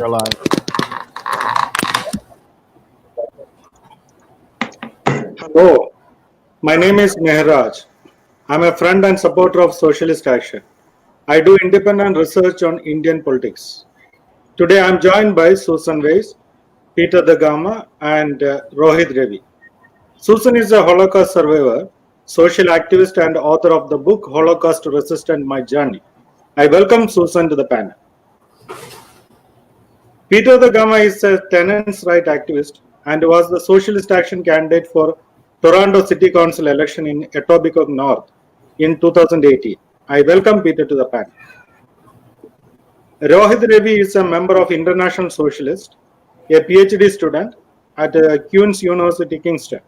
You're live. Hello, my name is Mihraj. I'm a friend and supporter of Socialist Action. I do independent research on Indian politics. Today I'm joined by Suzanne Weiss, Peter Da Gama, and Rohit Ravi. Suzanne is a Holocaust survivor, social activist, and author of the book Holocaust Resistant My Journey. I welcome Suzanne to the panel. Peter Da Gama is a tenants' right activist and was the Socialist Action candidate for Toronto City Council election in Etobicoke North in 2018. I welcome Peter to the panel. Rohit Ravi is a member of International Socialist, a PhD student at Queen's University, Kingston,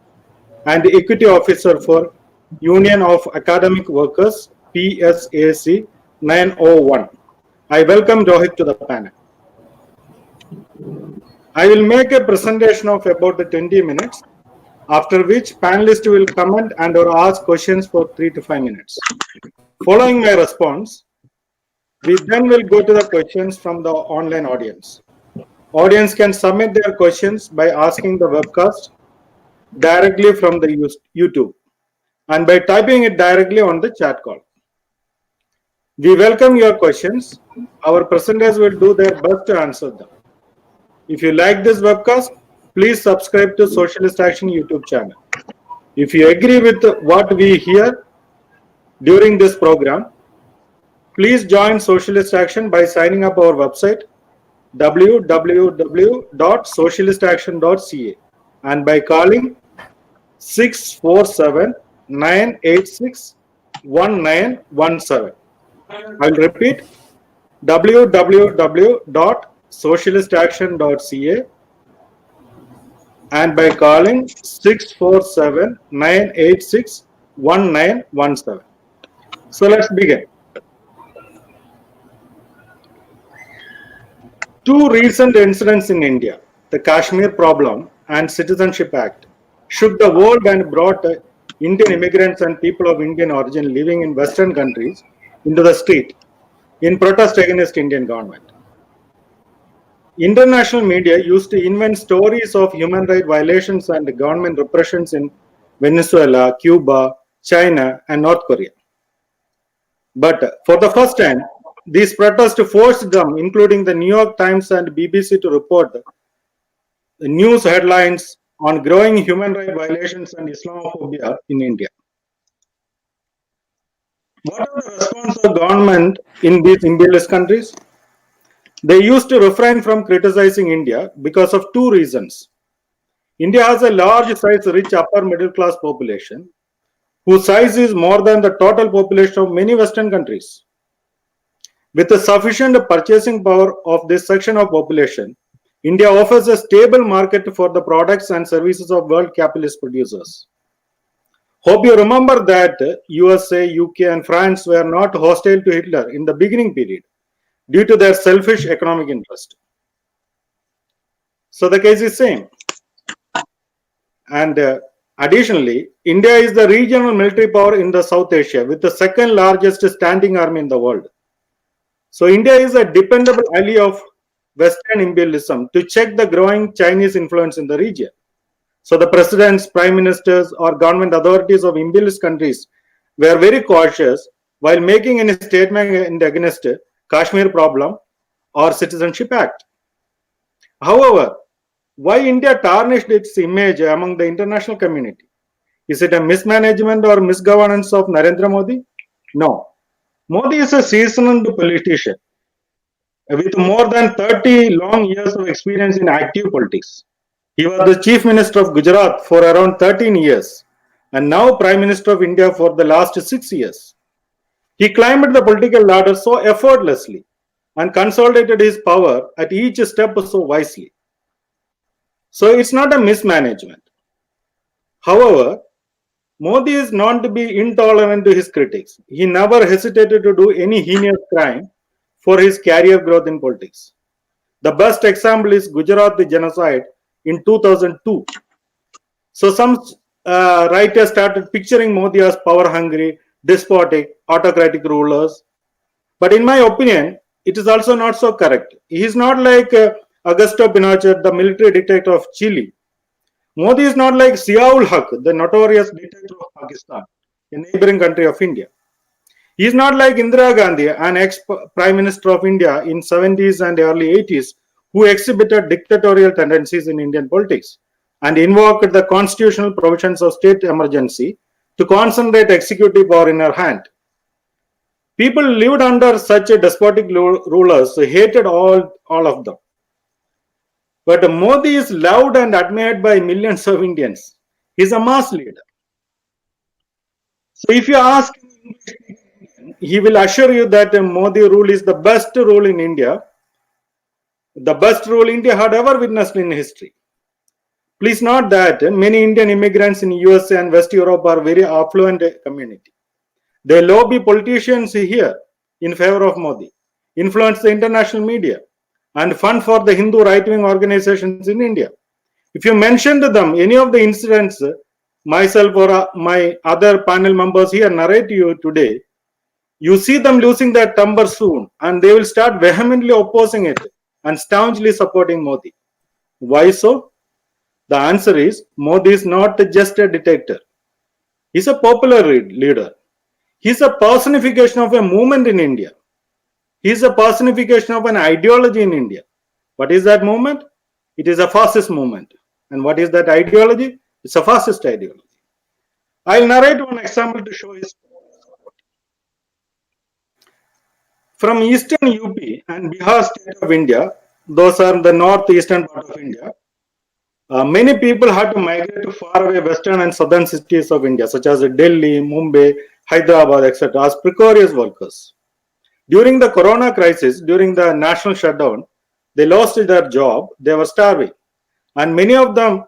and equity officer for Union of Academic Workers, PSAC 901. I welcome Rohit to the panel. I will make a presentation of about 20 minutes, after which panelists will comment and or ask questions for 3 to 5 minutes. Following my response, we then will go to the questions from the online audience. Audience can submit their questions by asking the webcast directly from the YouTube and by typing it directly on the chat call. We welcome your questions. Our presenters will do their best to answer them. If you like this webcast, please subscribe to Socialist Action YouTube channel. If you agree with what we hear during this program, please join Socialist Action by signing up our website www.socialistaction.ca and by calling 647-986-1917. I'll repeat www.socialistaction.ca and by calling 647-986-1917. So let's begin. Two recent incidents in India, the Kashmir problem and Citizenship Act, shook the world and brought Indian immigrants and people of Indian origin living in Western countries into the street in protest against Indian government. International media used to invent stories of human rights violations and government repressions in Venezuela, Cuba, China, and North Korea. But for the first time, these protests forced them, including the New York Times and BBC, to report the news headlines on growing human rights violations and Islamophobia in India. What are the response of government in these imperialist countries? They used to refrain from criticizing India because of two reasons. India has a large size, rich upper middle class population, whose size is more than the total population of many Western countries. With the sufficient purchasing power of this section of population, India offers a stable market for the products and services of world capitalist producers. Hope you remember that USA, UK, and France were not hostile to Hitler in the beginning period due to their selfish economic interest. So the case is same. And additionally, India is the regional military power in the South Asia with the second largest standing army in the world. So India is a dependable ally of Western imperialism to check the growing Chinese influence in the region. So the presidents, prime ministers, or government authorities of imperialist countries were very cautious while making any statement against Kashmir problem or Citizenship Act. However, why India tarnished its image among the international community? Is it a mismanagement or misgovernance of Narendra Modi? No. Modi is a seasoned politician with more than 30 long years of experience in active politics. He was the Chief Minister of Gujarat for around 13 years and now Prime Minister of India for the last 6 years. He climbed the political ladder so effortlessly and consolidated his power at each step so wisely. So it's not a mismanagement. However, Modi is known to be intolerant to his critics. He never hesitated to do any heinous crime for his career growth in politics. The best example is Gujarat genocide in 2002. So some writers started picturing Modi as power-hungry, despotic, autocratic rulers. But in my opinion, it is also not so correct. He is not like Augusto Pinochet, the military dictator of Chile. Modi is not like Ziaul Haq, the notorious dictator of Pakistan, a neighboring country of India. He is not like Indira Gandhi, an ex-prime minister of India in 70s and early 80s, who exhibited dictatorial tendencies in Indian politics and invoked the constitutional provisions of state emergency to concentrate executive power in her hand. People lived under such a despotic rulers, hated all of them. But Modi is loved and admired by millions of Indians. He is a mass leader. So if you ask him, he will assure you that Modi rule is the best rule in India, the best rule India had ever witnessed in history. Please note that many Indian immigrants in US and West Europe are very affluent community. They lobby politicians here in favor of Modi, influence the international media, and fund for the Hindu right-wing organizations in India. If you mention to them any of the incidents myself or my other panel members here narrate to you today, you see them losing their temper soon, and they will start vehemently opposing it and staunchly supporting Modi. Why so? The answer is Modi is not just a dictator. He's a popular leader. He's a personification of a movement in India. He's a personification of an ideology in India. What is that movement? It is a fascist movement. And what is that ideology? It's a fascist ideology. I'll narrate one example to show his support. From eastern UP and Bihar state of India, those are the northeastern part of India, many people had to migrate to faraway western and southern cities of India, such as Delhi, Mumbai, Hyderabad, etc., as precarious workers. During the corona crisis, during the national shutdown, they lost their job, they were starving. And many of them,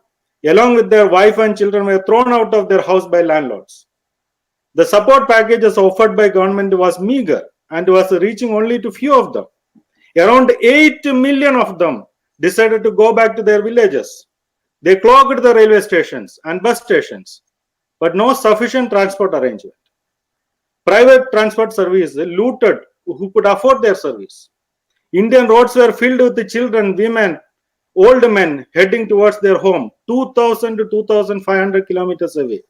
along with their wife and children, were thrown out of their house by landlords. The support packages offered by government was meager and was reaching only to few of them. Around 8 million of them decided to go back to their villages. They clogged the railway stations and bus stations, but no sufficient transport arrangement. Private transport service looted who could afford their service. Indian roads were filled with the children, women, old men heading towards their home, 2,000 to 2,500 kilometers away.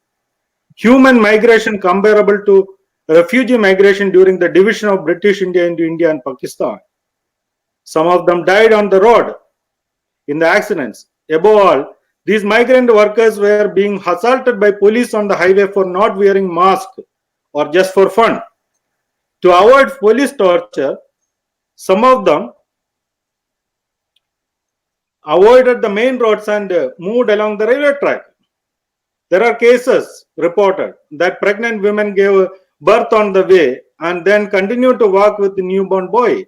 Human migration comparable to refugee migration during the division of British India into India and Pakistan. Some of them died on the road in the accidents. Above all, these migrant workers were being assaulted by police on the highway for not wearing masks or just for fun. To avoid police torture, some of them avoided the main roads and moved along the railway track. There are cases reported that pregnant women gave birth on the way and then continued to walk with the newborn boy.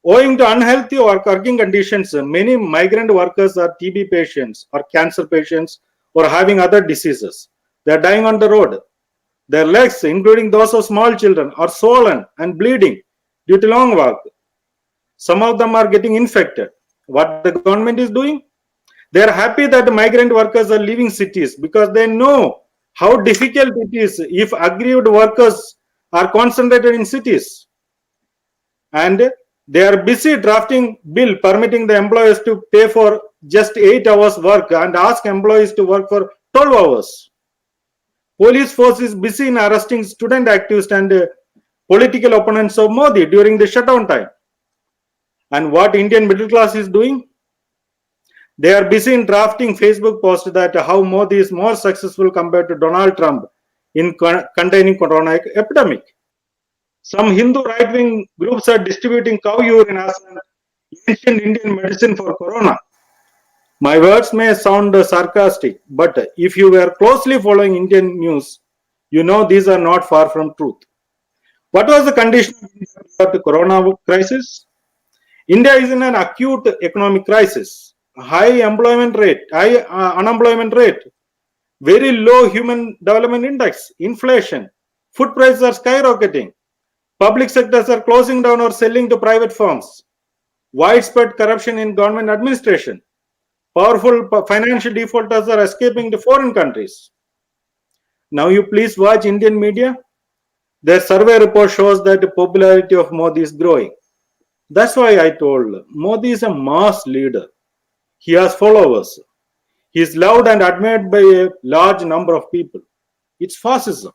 Owing to unhealthy or working conditions, many migrant workers are TB patients or cancer patients or having other diseases. They are dying on the road. Their legs, including those of small children, are swollen and bleeding due to long walk. Some of them are getting infected. What the government is doing? They are happy that the migrant workers are leaving cities because they know how difficult it is if aggrieved workers are concentrated in cities. And they are busy drafting bill permitting the employers to pay for just 8 hours work and ask employees to work for 12 hours. Police force is busy in arresting student activists and political opponents of Modi during the shutdown time. And what Indian middle class is doing? They are busy in drafting Facebook posts that how Modi is more successful compared to Donald Trump in containing corona epidemic. Some Hindu right-wing groups are distributing cow urine as an ancient Indian medicine for corona. My words may sound sarcastic, but if you were closely following Indian news, you know these are not far from truth. What was the condition of the corona crisis? India is in an acute economic crisis. High unemployment rate, very low human development index, inflation, food prices are skyrocketing, public sectors are closing down or selling to private firms, widespread corruption in government administration, powerful financial defaulters are escaping to foreign countries. Now you please watch Indian media. Their survey report shows that the popularity of Modi is growing. That's why I told Modi is a mass leader. He has followers. He is loved and admired by a large number of people. It's fascism.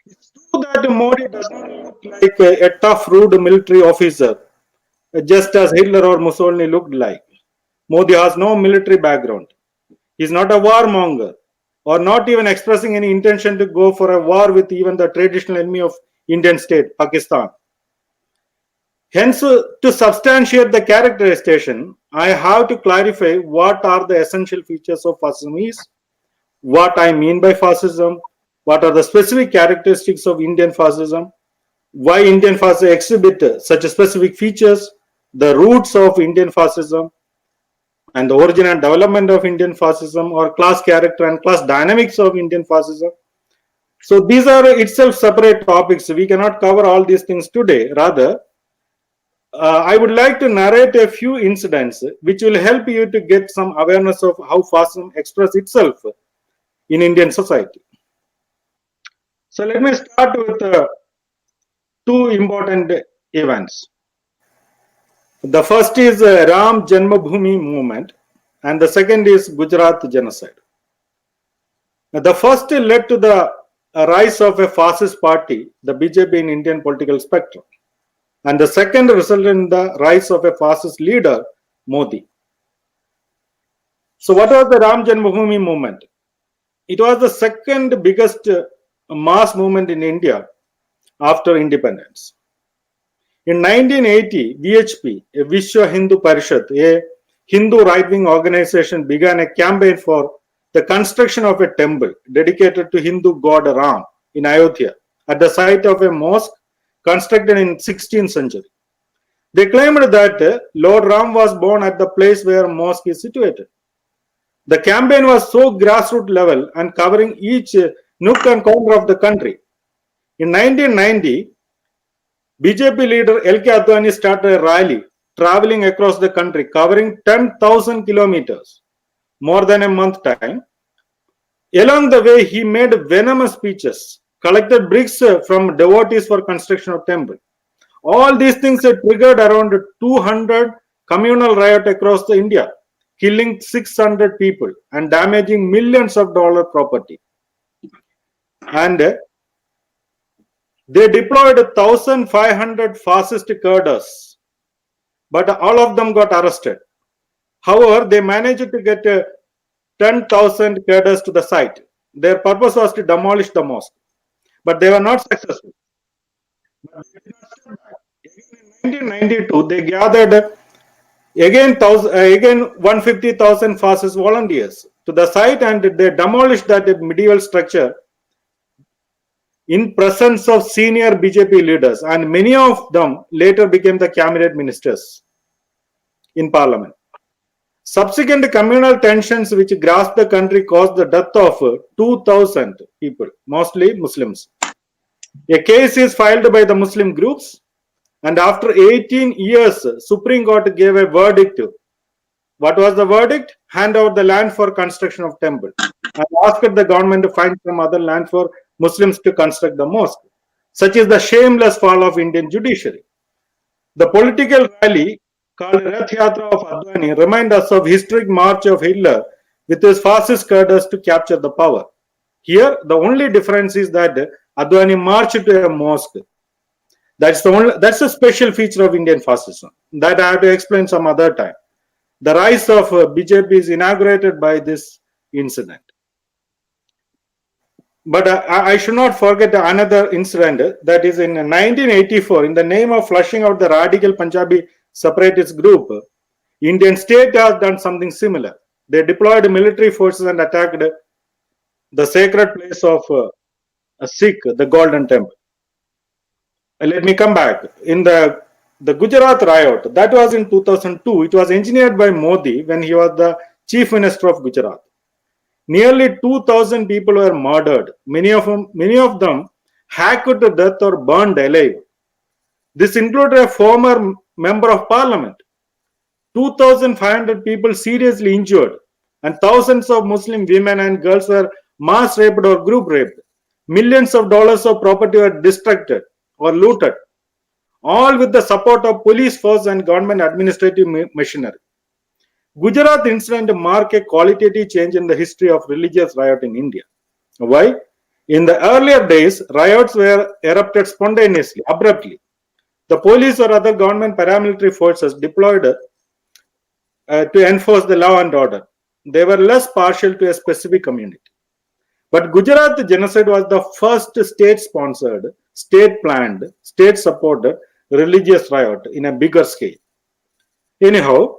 It's true that Modi does not look like a tough, rude military officer, just as Hitler or Mussolini looked like. Modi has no military background. He's not a warmonger or not even expressing any intention to go for a war with even the traditional enemy of Indian state, Pakistan. Hence, to substantiate the characterization, I have to clarify what are the essential features of fascism is, what I mean by fascism, what are the specific characteristics of Indian fascism, why Indian fascism exhibit such specific features, the roots of Indian fascism, and the origin and development of Indian fascism, or class character and class dynamics of Indian fascism. So these are itself separate topics. We cannot cover all these things today. Rather, I would like to narrate a few incidents which will help you to get some awareness of how fascism expresses itself in Indian society. So let me start with two important events. The first is Ram Janmabhoomi movement, and the second is Gujarat genocide. The first led to the rise of a fascist party, the BJP, in Indian political spectrum, and the second resulted in the rise of a fascist leader, Modi. So what was the Ram Janmabhoomi movement? It was the second biggest mass movement in India after independence. In 1980, VHP, a Vishwa Hindu Parishad, a Hindu right-wing organization, began a campaign for the construction of a temple dedicated to Hindu god Ram in Ayodhya at the site of a mosque constructed in 16th century. They claimed that Lord Ram was born at the place where mosque is situated. The campaign was so grassroots level and covering each nook and corner of the country. In 1990, BJP leader L.K. Advani started a rally traveling across the country, covering 10,000 kilometers, more than a month time. Along the way, he made venomous speeches, collected bricks from devotees for construction of temple. All these things triggered around 200 communal riot across India, killing 600 people and damaging millions of dollars property. And they deployed 1,500 fascist cadres, but all of them got arrested. However, they managed to get 10,000 cadres to the site. Their purpose was to demolish the mosque, but they were not successful. In 1992, they gathered again 150,000 fascist volunteers to the site, and they demolished that medieval structure in presence of senior BJP leaders, and many of them later became the cabinet ministers in parliament. Subsequent communal tensions which grasped the country caused the death of 2,000 people, mostly Muslims. A case is filed by the Muslim groups, and after 18 years, Supreme Court gave a verdict. What was the verdict? Hand over the land for construction of temple, and asked the government to find some other land for Muslims to construct the mosque. Such is the shameless fall of Indian judiciary. The political rally called Rath Yatra of Advani reminds us of historic march of Hitler with his fascist cadres to capture the power. Here, the only difference is that Advani marched to a mosque. That's a special feature of Indian fascism that I have to explain some other time. The rise of BJP is inaugurated by this incident. But I should not forget another incident, that is in 1984, in the name of flushing out the radical Punjabi separatist group, Indian state has done something similar. They deployed military forces and attacked the sacred place of a Sikh, the Golden Temple. Let me come back. In the Gujarat riot, that was in 2002. It was engineered by Modi when he was the chief minister of Gujarat. Nearly 2,000 people were murdered. Many of them hacked to death or burned alive. This included a former member of parliament. 2,500 people seriously injured, and thousands of Muslim women and girls were mass raped or group raped. Millions of dollars of property were destructed or looted. all with the support of police force and government administrative machinery. Gujarat incident marked a qualitative change in the history of religious riot in India. Why? In the earlier days, riots were erupted spontaneously, abruptly. The police or other government paramilitary forces deployed to enforce the law and order. They were less partial to a specific community. But Gujarat genocide was the first state-sponsored, state-planned, state-supported religious riot in a bigger scale. Anyhow,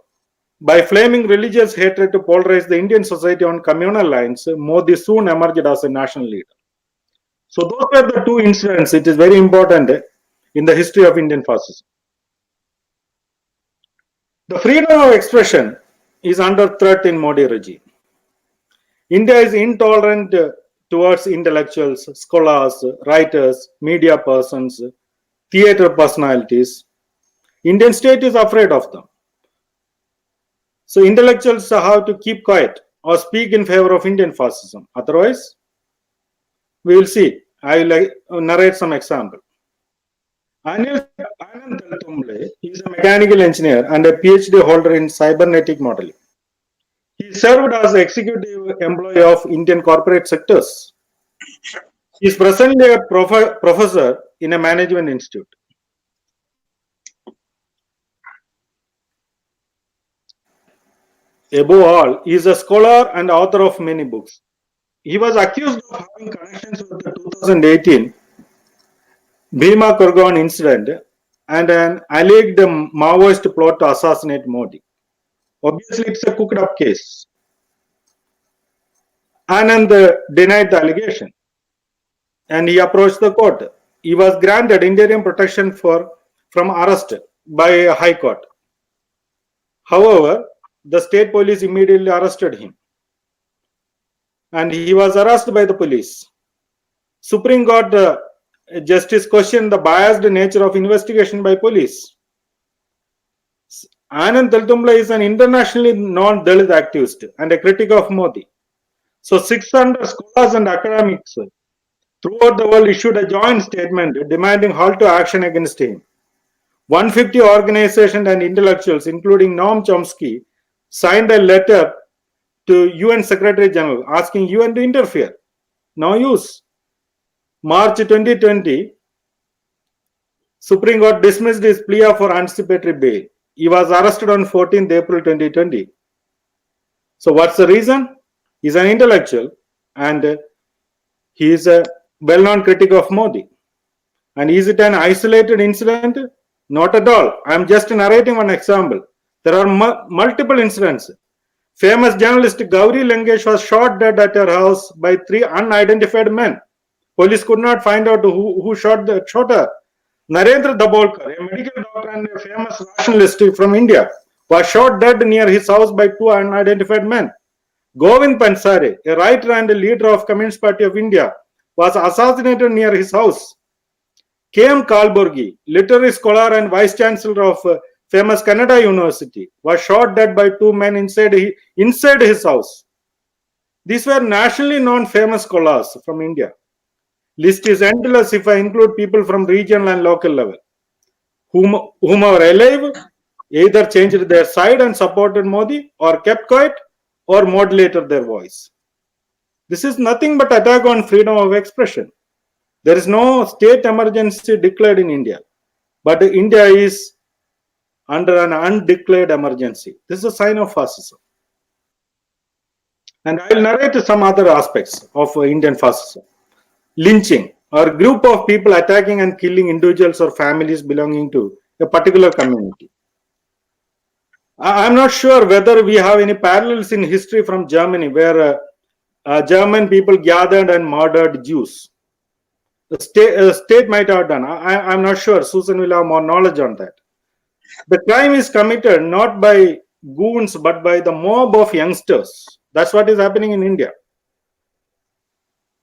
by flaming religious hatred to polarize the Indian society on communal lines, Modi soon emerged as a national leader. So those were the two incidents. It is very important in the history of Indian fascism. The freedom of expression is under threat in Modi regime. India is intolerant towards intellectuals, scholars, writers, media persons, theatre personalities. Indian state is afraid of them. So intellectuals have to keep quiet or speak in favor of Indian fascism. Otherwise, we will see. I will narrate some example. Anand Teltumble is a mechanical engineer and a PhD holder in cybernetic modeling. He served as executive employee of Indian corporate sectors. He is presently a professor in a management institute. Above all, he is a scholar and author of many books. He was accused of having connections with the 2018 Bhima Korgon incident and an alleged Maoist plot to assassinate Modi. Obviously, it's a cooked up case. Anand denied the allegation and he approached the court. He was granted interim protection from arrest by a high court. However, the state police immediately arrested him and he was arrested by the police. Supreme Court Justice questioned the biased nature of investigation by police. Anand Teltumble is an internationally known Dalit activist and a critic of Modi. So 600 scholars and academics throughout the world issued a joint statement demanding halt to action against him. 150 organizations and intellectuals, including Noam Chomsky, signed a letter to UN Secretary General asking UN to interfere. No use. March 2020, Supreme Court dismissed his plea for anticipatory bail. He was arrested on 14th April 2020. So what's the reason? He's an intellectual and he is a well-known critic of Modi. And is it an isolated incident? Not at all. I'm just narrating one example. There are multiple incidents. Famous journalist Gauri Lankesh was shot dead at her house by 3 unidentified men. Police could not find out who shot her. Narendra Dabolkar, a medical doctor and a famous rationalist from India, was shot dead near his house by 2 unidentified men. Govind Pansare, a writer and a leader of Communist Party of India, was assassinated near his house. K.M. Kalburgi, literary scholar and vice chancellor of famous Kannada University, was shot dead by 2 men inside his house. These were nationally known famous scholars from India. List is endless if I include people from regional and local level, whom are alive, either changed their side and supported Modi, or kept quiet, or modulated their voice. This is nothing but attack on freedom of expression. There is no state emergency declared in India, but India is under an undeclared emergency. This is a sign of fascism. And I will narrate some other aspects of Indian fascism. Lynching, or a group of people attacking and killing individuals or families belonging to a particular community. I'm not sure whether we have any parallels in history from Germany where German people gathered and murdered Jews. The state might have done. I'm not sure. Suzanne will have more knowledge on that. The crime is committed not by goons but by the mob of youngsters. That's what is happening in India.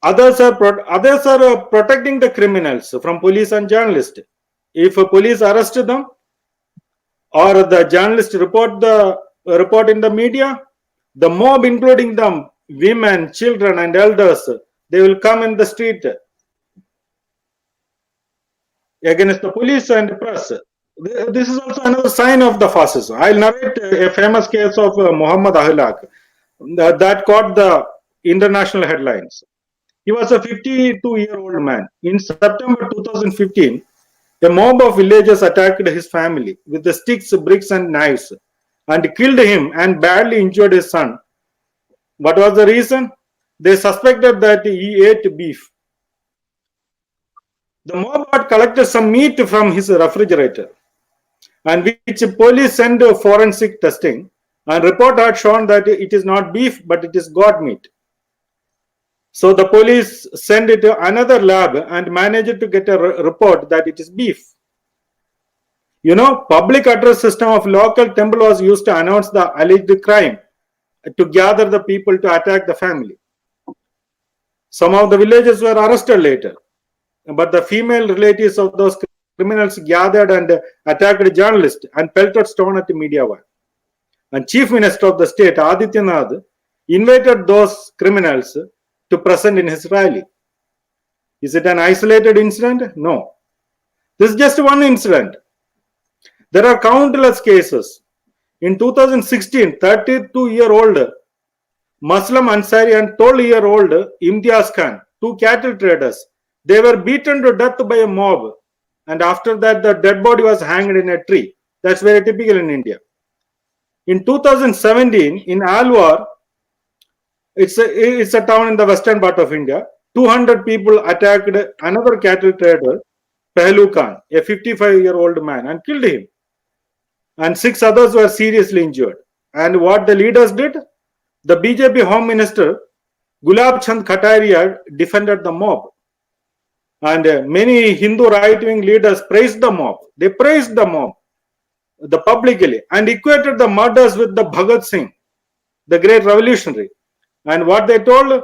Others are protecting the criminals from police and journalists. If police arrest them or the journalists report in the media, the mob, including them, women, children, and elders, they will come in the street. against the police and press. This is also another sign of the fascism. I'll narrate a famous case of Muhammad Ahlak that caught the international headlines. He was a 52-year-old man. In September 2015, a mob of villagers attacked his family with the sticks, bricks, and knives and killed him and badly injured his son. What was the reason? They suspected that he ate beef. The mob had collected some meat from his refrigerator, and which police sent forensic testing, and report had shown that it is not beef but it is goat meat. So the police sent it to another lab and managed to get a report that it is beef. You know, public address system of local temple was used to announce the alleged crime, to gather the people to attack the family. Some of the villagers were arrested later, but the female relatives of those criminals gathered and attacked journalists and pelted stone at the media one. And Chief Minister of the state, Adityanath, invited those criminals to present in his rally. Is it an isolated incident? No. This is just one incident. There are countless cases. In 2016, 32-year-old Muslim Ansari and 12-year-old Imtiaz Khan, two cattle traders, they were beaten to death by a mob. And after that, the dead body was hanged in a tree. That's very typical in India. In 2017, in Alwar, it's a town in the western part of India, 200 people attacked another cattle trader, Pehlu Khan, a 55-year-old man, and killed him. And 6 others were seriously injured. And what the leaders did? The BJP Home Minister, Gulab Chand Kataria, defended the mob. And many Hindu right-wing leaders praised the mob. They praised the mob publicly and equated the murders with the Bhagat Singh, the great revolutionary. And what they told,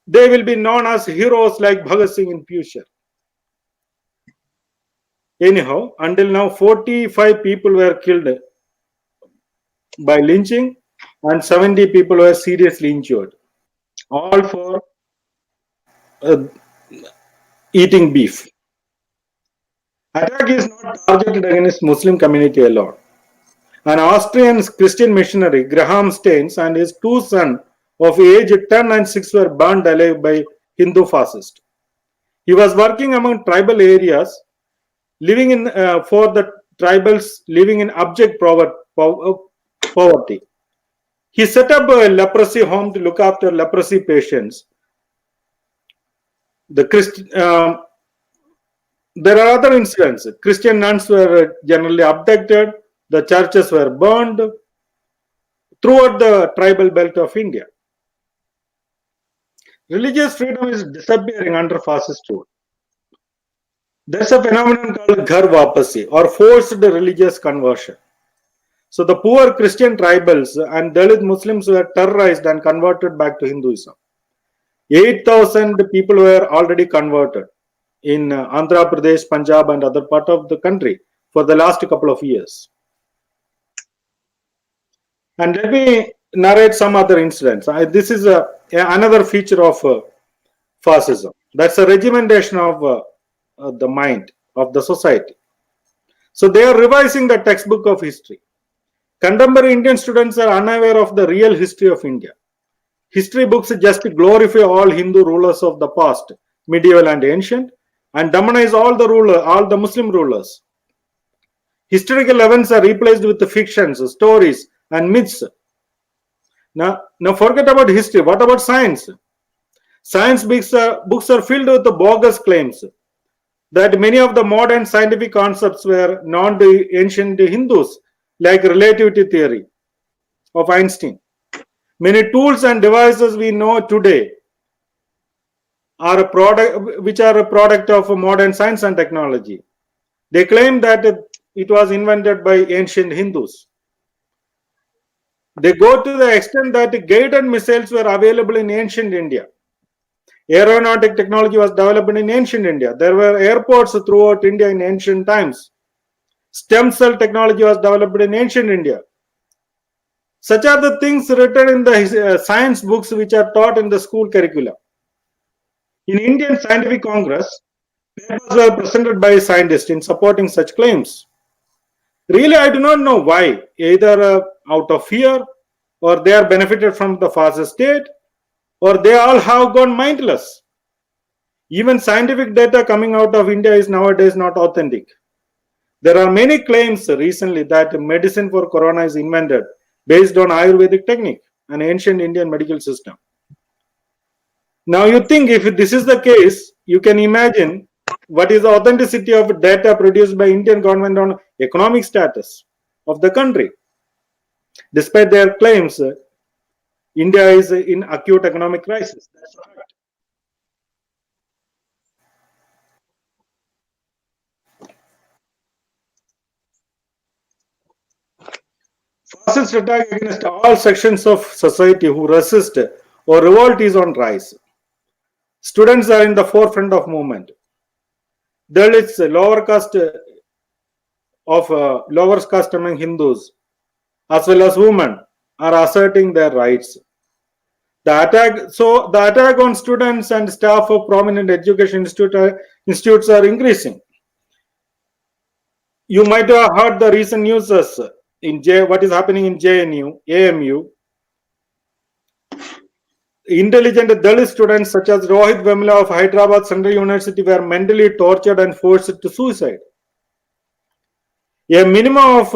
they will be known as heroes like Bhagat Singh in future. Anyhow, until now, 45 people were killed by lynching and 70 people were seriously injured, all for eating beef. Attack is not targeted against Muslim community alone. An Austrian Christian missionary, Graham Staines, and his 2 sons of age 10 and 6 were burned alive by Hindu fascists. He was working among tribal areas, living in for the tribals living in abject poverty. He set up a leprosy home to look after leprosy patients. There are other incidents. Christian nuns were generally abducted. The churches were burned throughout the tribal belt of India. Religious freedom is disappearing under fascist rule. There's a phenomenon called Ghar Wapasi, or forced religious conversion. So the poor Christian tribals and Dalit Muslims were terrorized and converted back to Hinduism. 8,000 people were already converted in Andhra Pradesh, Punjab, and other part of the country for the last couple of years. And let me narrate some other incidents. This is another feature of fascism. That's a regimentation of the mind of the society. So they are revising the textbook of history. Contemporary Indian students are unaware of the real history of India. History books just glorify all Hindu rulers of the past, medieval and ancient, and demonize all the Muslim rulers. Historical events are replaced with fictions, stories, and myths. Now forget about history. What about science? Science books are filled with the bogus claims that many of the modern scientific concepts were known to ancient Hindus, like relativity theory of Einstein. Many tools and devices we know today are a product of modern science and technology. They claim that it was invented by ancient Hindus. They go to the extent that guided missiles were available in ancient India. Aeronautic technology was developed in ancient India. There were airports throughout India in ancient times. Stem cell technology was developed in ancient India. Such are the things written in the science books which are taught in the school curricula. In Indian Scientific Congress, Papers were presented by scientists in supporting such claims. Really, I do not know why, either out of fear, or they are benefited from the fascist state, or they all have gone mindless. Even scientific data coming out of India is nowadays not authentic. There are many claims recently that medicine for corona is invented based on Ayurvedic technique, an ancient Indian medical system. Now you think if this is the case, you can imagine what is the authenticity of data produced by Indian government on economic status of the country. Despite their claims, India is in acute economic crisis. That's a fact. Fascist attack against all sections of society who resist or revolt is on rise. Students are in the forefront of movement. Dalits, lower caste among Hindus, as well as women, are asserting their rights. The attack on students and staff of prominent education institutes are increasing. You might have heard the recent news in what is happening in JNU, AMU. Intelligent Dalit students such as Rohit Vemla of Hyderabad Central University were mentally tortured and forced to suicide. A minimum of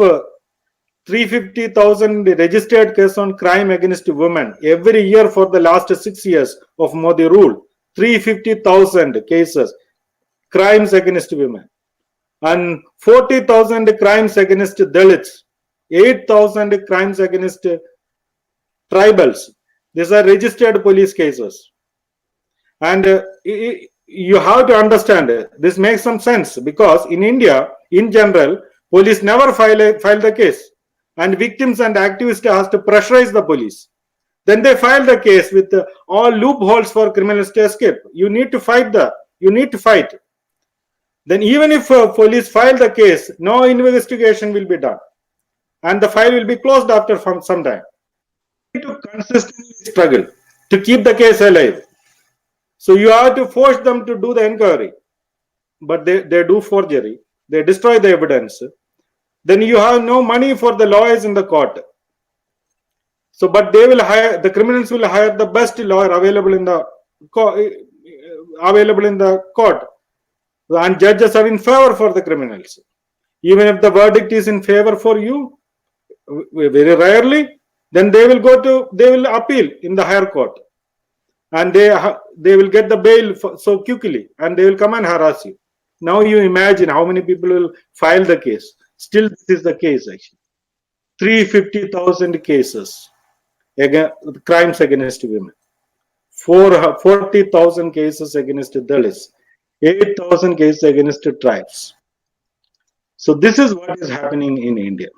350,000 registered cases on crime against women every year for the last 6 years of Modi rule. 350,000 cases, crimes against women. And 40,000 crimes against Dalits. 8,000 crimes against tribals. These are registered police cases. And you have to understand this makes some sense because in India, in general, police never file the case. And victims and activists have to pressurize the police. Then they file the case with all loopholes for criminals to escape. You need to fight. Then even if police file the case, no investigation will be done. And the file will be closed after some time. To consistently struggle to keep the case alive. So you have to force them to do the inquiry. But they do forgery. They destroy the evidence. Then you have no money for the lawyers in the court. So, but the criminals will hire the best lawyer available in the court. And judges are in favor for the criminals. Even if the verdict is in favor for you, very rarely, then they will appeal in the higher court, and they will get the bail so quickly, and they will come and harass you. Now you imagine how many people will file the case. Still, this is the case actually. 350,000 cases crimes against women, 40,000 cases against Dalits, 8,000 cases against tribes. So this is what is happening in India.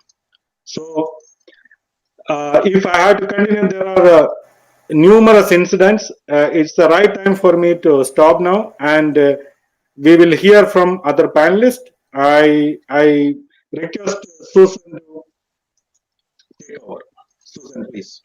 So if I had to continue, there are numerous incidents. It's the right time for me to stop now, and we will hear from other panelists. I request Suzanne to take over. Suzanne, please.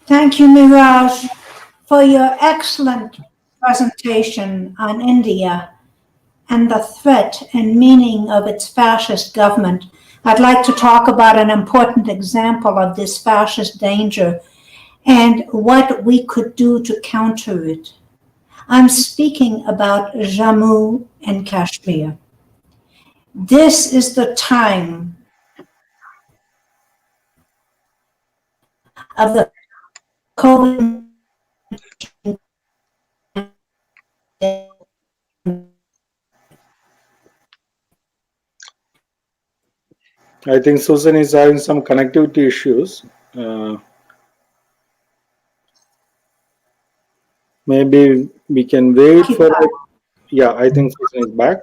Thank you, Mihraj, for your excellent presentation on India and the threat and meaning of its fascist government. I'd like to talk about an important example of this fascist danger and what we could do to counter it. I'm speaking about Jammu and Kashmir. This is the time of the COVID. I think Susan is having some connectivity issues. Maybe we can wait for it. Yeah, I think Susan is back.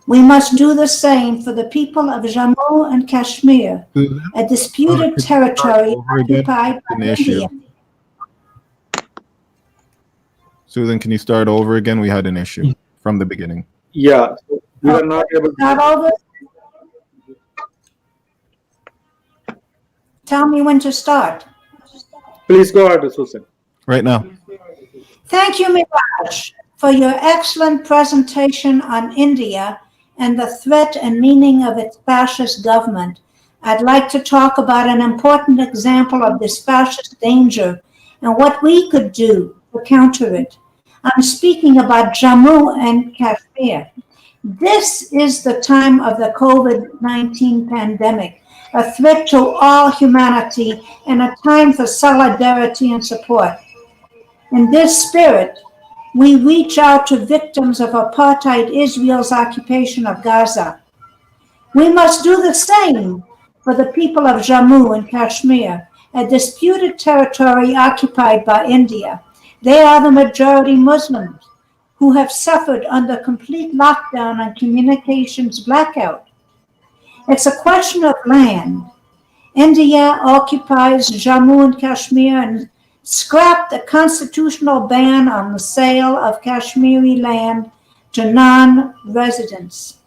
We must do the same for the people of Jammu and Kashmir, a disputed territory occupied by India. Susan, can you start over again? We had an issue from the beginning. Yeah, so we are not able to. Start over? Tell me when to start. Please go ahead, Susan. Right now. Thank you, Mihraj, for your excellent presentation on India and the threat and meaning of its fascist government. I'd like to talk about an important example of this fascist danger and what we could do to counter it. I'm speaking about Jammu and Kashmir. This is the time of the COVID-19 pandemic, a threat to all humanity and a time for solidarity and support. In this spirit, we reach out to victims of apartheid Israel's occupation of Gaza. We must do the same for the people of Jammu and Kashmir, a disputed territory occupied by India. They are the majority Muslims who have suffered under complete lockdown and communications blackout. It's a question of land. India occupies Jammu and Kashmir and scrapped a constitutional ban on the sale of Kashmiri land to non-residents.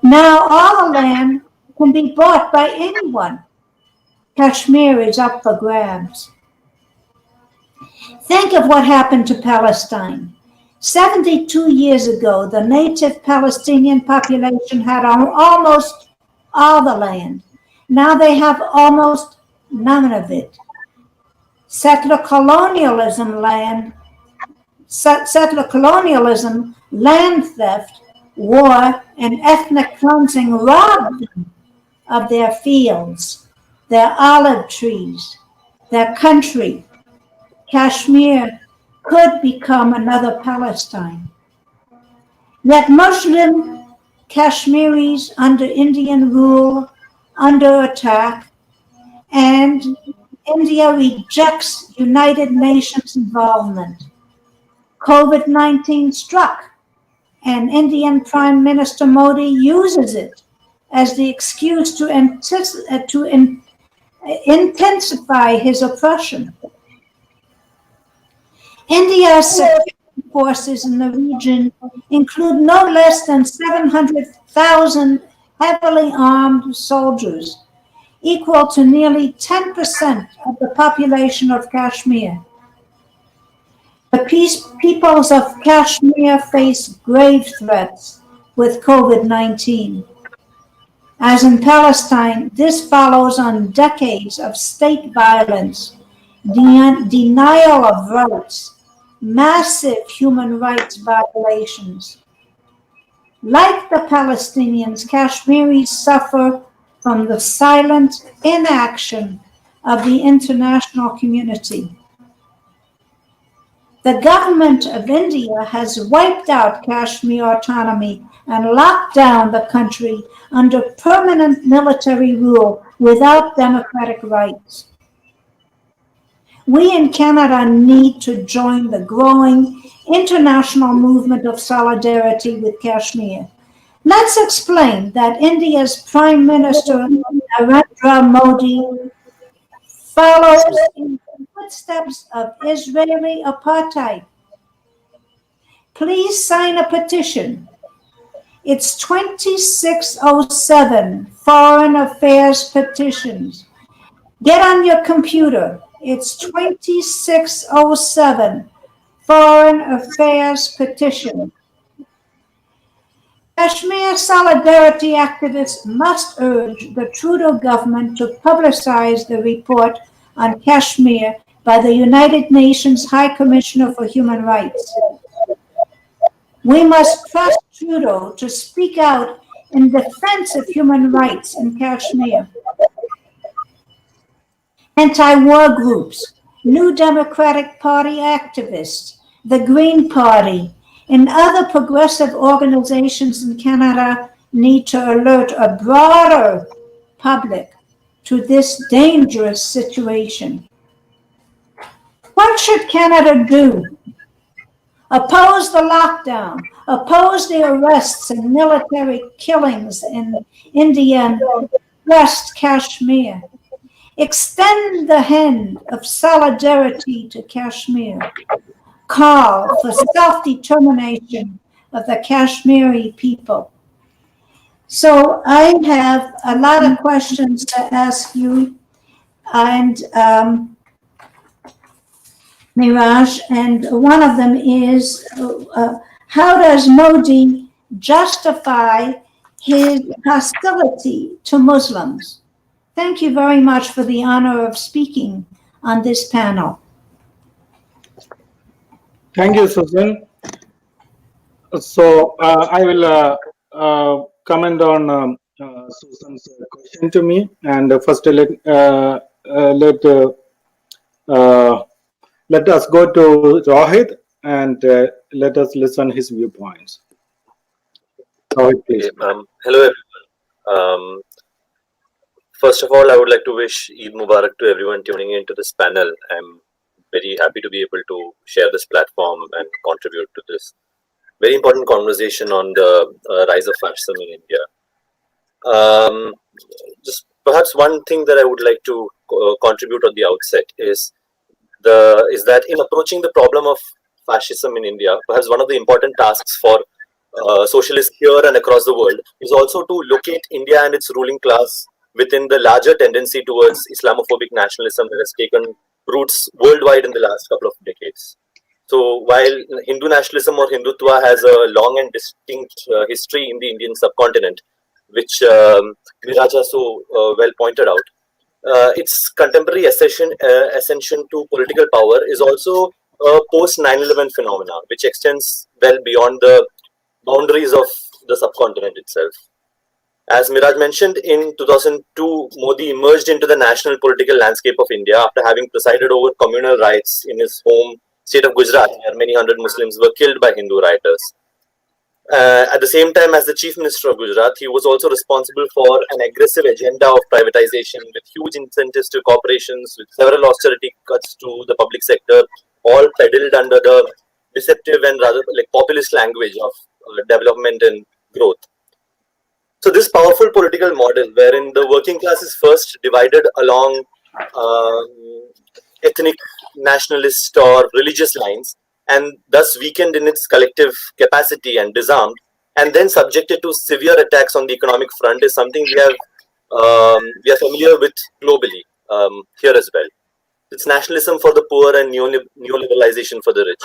Now all the land can be bought by anyone. Kashmir is up for grabs. Think of what happened to Palestine. 72 years ago, the native Palestinian population had almost all the land. Now they have almost none of it. Settler colonialism, land theft, war, and ethnic cleansing robbed them of their fields, their olive trees, their country. Kashmir could become another Palestine. Yet Muslim Kashmiris under Indian rule, under attack, and India rejects United Nations involvement. COVID-19 struck, and Indian Prime Minister Modi uses it as the excuse to intensify his oppression. India's security forces in the region include no less than 700,000 heavily armed soldiers, equal to nearly 10% of the population of Kashmir. The peoples of Kashmir face grave threats with COVID-19. As in Palestine, this follows on decades of state violence, denial of rights, massive human rights violations. Like the Palestinians, Kashmiris suffer from the silent inaction of the international community. The government of India has wiped out Kashmir autonomy and locked down the country under permanent military rule without democratic rights. We in Canada need to join the growing international movement of solidarity with Kashmir. Let's explain that India's Prime Minister Narendra Modi follows in the footsteps of Israeli apartheid. Please sign a petition. It's 2607 Foreign Affairs Petitions. Get on your computer. It's 2607 Foreign Affairs Petition. Kashmir solidarity activists must urge the Trudeau government to publicize the report on Kashmir by the United Nations High Commissioner for Human Rights. We must press Trudeau to speak out in defense of human rights in Kashmir. Anti-war groups, New Democratic Party activists, the Green Party, and other progressive organizations in Canada need to alert a broader public to this dangerous situation. What should Canada do? Oppose the lockdown, oppose the arrests and military killings in India and West Kashmir. Extend the hand of solidarity to Kashmir. Call for self-determination of the Kashmiri people. So I have a lot of questions to ask you, and Mihraj, and one of them is, how does Modi justify his hostility to Muslims? Thank you very much for the honor of speaking on this panel. Thank you, Suzanne. So I will comment on Suzanne's question to me, and first let us go to Rohit and let us listen his viewpoints. Rohit, please. Okay, hello everyone. First of all, I would like to wish Eid Mubarak to everyone tuning into this panel. I'm very happy to be able to share this platform and contribute to this very important conversation on the rise of fascism in India. Just perhaps one thing that I would like to contribute on the outset is that in approaching the problem of fascism in India, perhaps one of the important tasks for socialists here and across the world is also to locate India and its ruling class within the larger tendency towards Islamophobic nationalism that has taken roots worldwide in the last couple of decades. So while Hindu nationalism or Hindutva has a long and distinct history in the Indian subcontinent, which Mihraj A so well pointed out, its contemporary ascension to political power is also a post 9/11 phenomena, which extends well beyond the boundaries of the subcontinent itself. As Mihraj mentioned, in 2002, Modi emerged into the national political landscape of India after having presided over communal riots in his home state of Gujarat, where many hundred Muslims were killed by Hindu rioters. At the same time, as the Chief Minister of Gujarat, he was also responsible for an aggressive agenda of privatization with huge incentives to corporations, with several austerity cuts to the public sector, all peddled under the deceptive and rather populist language of development and growth. So this powerful political model, wherein the working class is first divided along ethnic, nationalist or religious lines, and thus weakened in its collective capacity and disarmed, and then subjected to severe attacks on the economic front, is something we are familiar with globally here as well. It's nationalism for the poor and neoliberalization for the rich.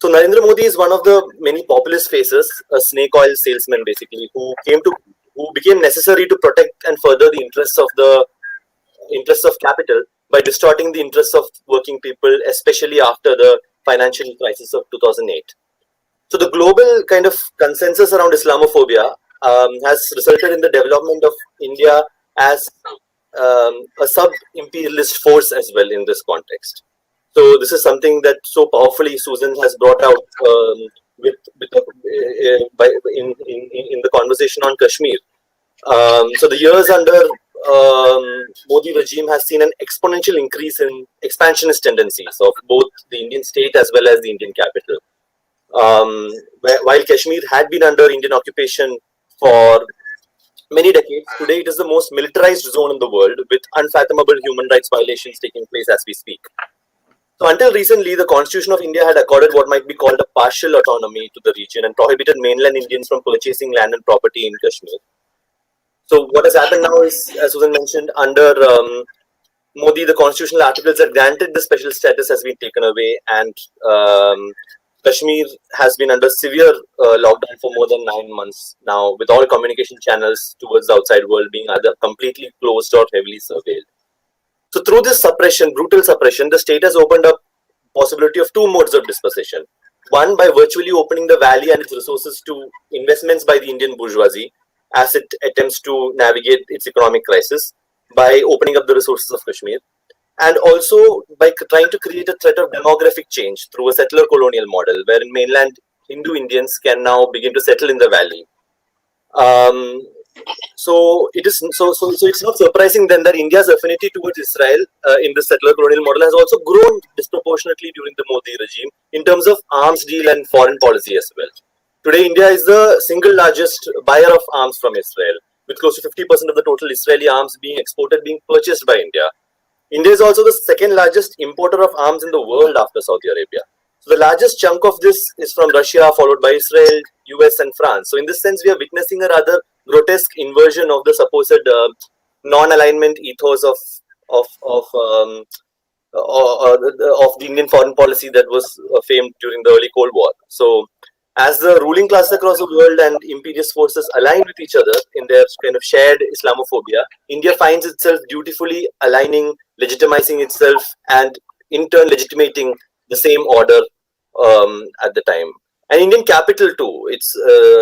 So Narendra Modi is one of the many populist faces, a snake oil salesman basically, who became necessary to protect and further the interests of capital by distorting the interests of working people, especially after the financial crisis of 2008. So the global kind of consensus around Islamophobia has resulted in the development of India as a sub-imperialist force as well in this context. So this is something that so powerfully Suzanne has brought out in the conversation on Kashmir. So the years under Modi regime has seen an exponential increase in expansionist tendencies of both the Indian state as well as the Indian capital. While Kashmir had been under Indian occupation for many decades, today it is the most militarized zone in the world, with unfathomable human rights violations taking place as we speak. So until recently, the Constitution of India had accorded what might be called a partial autonomy to the region and prohibited mainland Indians from purchasing land and property in Kashmir. So what has happened now is, as Suzanne mentioned, under Modi, the constitutional articles that granted the special status has been taken away, and Kashmir has been under severe lockdown for more than 9 months now, with all communication channels towards the outside world being either completely closed or heavily surveilled. So through this suppression, brutal suppression, the state has opened up possibility of two modes of dispossession. One, by virtually opening the valley and its resources to investments by the Indian bourgeoisie as it attempts to navigate its economic crisis by opening up the resources of Kashmir, and also by trying to create a threat of demographic change through a settler colonial model, wherein mainland Hindu Indians can now begin to settle in the valley. So it's not surprising then that India's affinity towards Israel in the settler colonial model has also grown disproportionately during the Modi regime in terms of arms deal and foreign policy as well. Today, India is the single largest buyer of arms from Israel, with close to 50% of the total Israeli arms being exported being purchased by India. India is also the second largest importer of arms in the world after Saudi Arabia. So the largest chunk of this is from Russia, followed by Israel, US, and France. So in this sense, we are witnessing a rather grotesque inversion of the supposed non-alignment ethos of the Indian foreign policy that was famed during the early Cold War. So as the ruling class across the world and imperious forces align with each other in their kind of shared Islamophobia, India finds itself dutifully aligning, legitimizing itself, and in turn legitimating the same order at the time. And Indian capital too, it's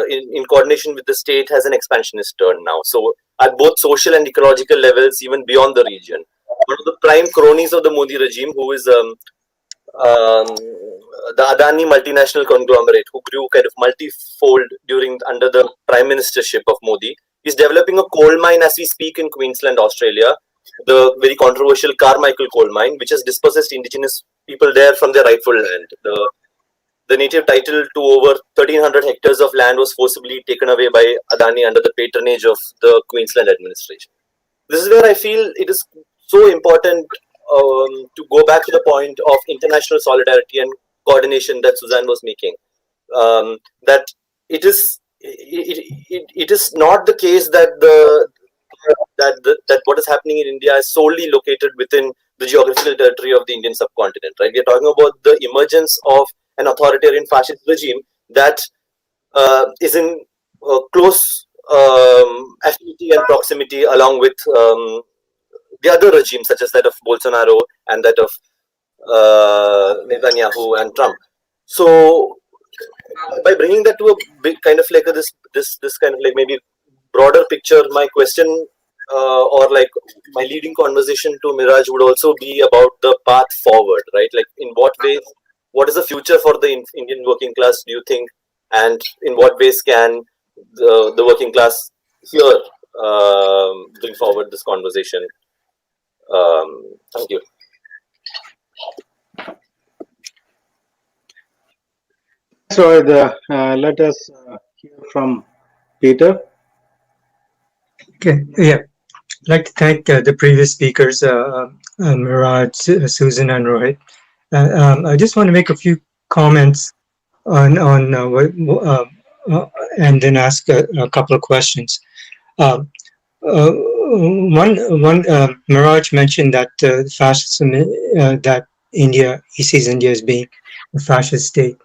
in coordination with the state, has an expansionist turn now. So at both social and ecological levels, even beyond the region. One of the prime cronies of the Modi regime, who is the Adani multinational conglomerate, who grew kind of multifold under the prime ministership of Modi, is developing a coal mine as we speak in Queensland, Australia, the very controversial Carmichael coal mine, which has dispossessed indigenous people there from their rightful land. The native title to over 1,300 hectares of land was forcibly taken away by Adani under the patronage of the Queensland administration. This is where I feel it is so important to go back to the point of international solidarity and coordination that Suzanne was making. That it is not the case that that what is happening in India is solely located within the geographical territory of the Indian subcontinent. Right? We are talking about the emergence of an authoritarian fascist regime that is in close affinity and proximity along with the other regimes, such as that of Bolsonaro and that of Netanyahu and Trump. So, by bringing that to a big kind of like this kind of like maybe broader picture, my question or like my leading conversation to Mihraj would also be about the path forward, right? Like in what ways, what is the future for the Indian working class, do you think? And in what ways can the working class here bring forward this conversation? Thank you. So let us hear from Peter. Okay, yeah. I'd like to thank the previous speakers, Mihraj, Susan, and Rohit. I just want to make a few comments on and then ask a couple of questions. One, Mihraj mentioned that fascism, that he sees India as being a fascist state,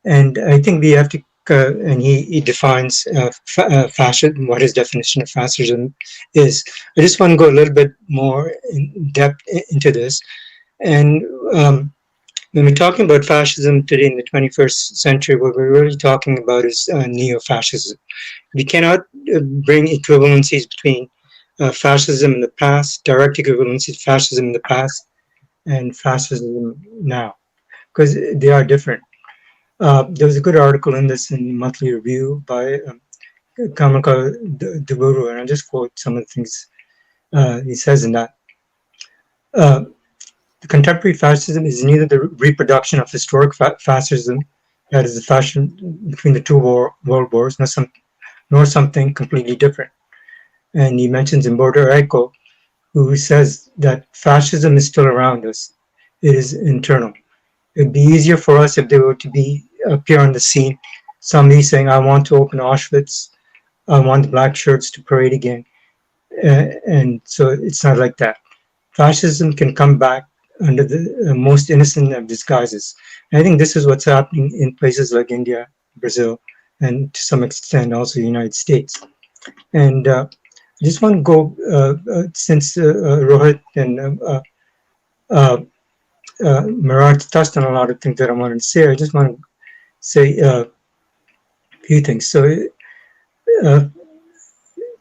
and I think we have to. And he defines fascism, what his definition of fascism is. I just want to go a little bit more in depth into this. And when we're talking about fascism today in the 21st century, what we're really talking about is neo-fascism. We cannot bring equivalencies between fascism in the past, direct equivalencies of fascism in the past, and fascism now, because they are different. There was a good article in this in the Monthly Review by Kamaka Deguru, and I'll just quote some of the things he says in that. The contemporary fascism is neither the reproduction of historic fascism, that is the fascism between the two world wars, nor something completely different. And he mentions Mihraj A, who says that fascism is still around us. It is internal. It'd be easier for us if they were to appear on the scene, somebody saying, I want to open Auschwitz, I want the black shirts to parade again. And so it's not like that. Fascism can come back under the most innocent of disguises. And I think this is what's happening in places like India, Brazil, and to some extent also the United States. And I just want to go, since Rohit and Mihraj touched on a lot of things that I wanted to say, I just want to say a few things. So in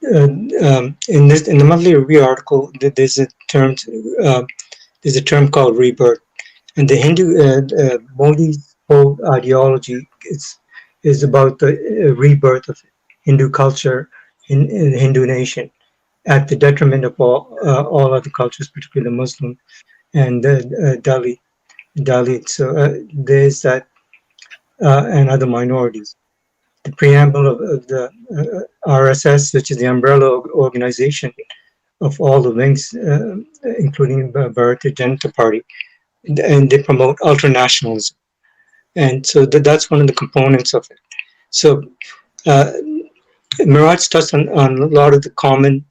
the Monthly Review article, there's a term called rebirth, and the Hindu Modi's whole ideology is about the rebirth of Hindu culture in the Hindu nation, at the detriment of all other cultures, particularly the Muslim and Dalit. So there's that, and other minorities. The preamble of the RSS, which is the umbrella organization of all the wings, including Bharatiya Janata Party, and they promote ultranationalism. And so that's one of the components of it. So Mihraj touched on a lot of the common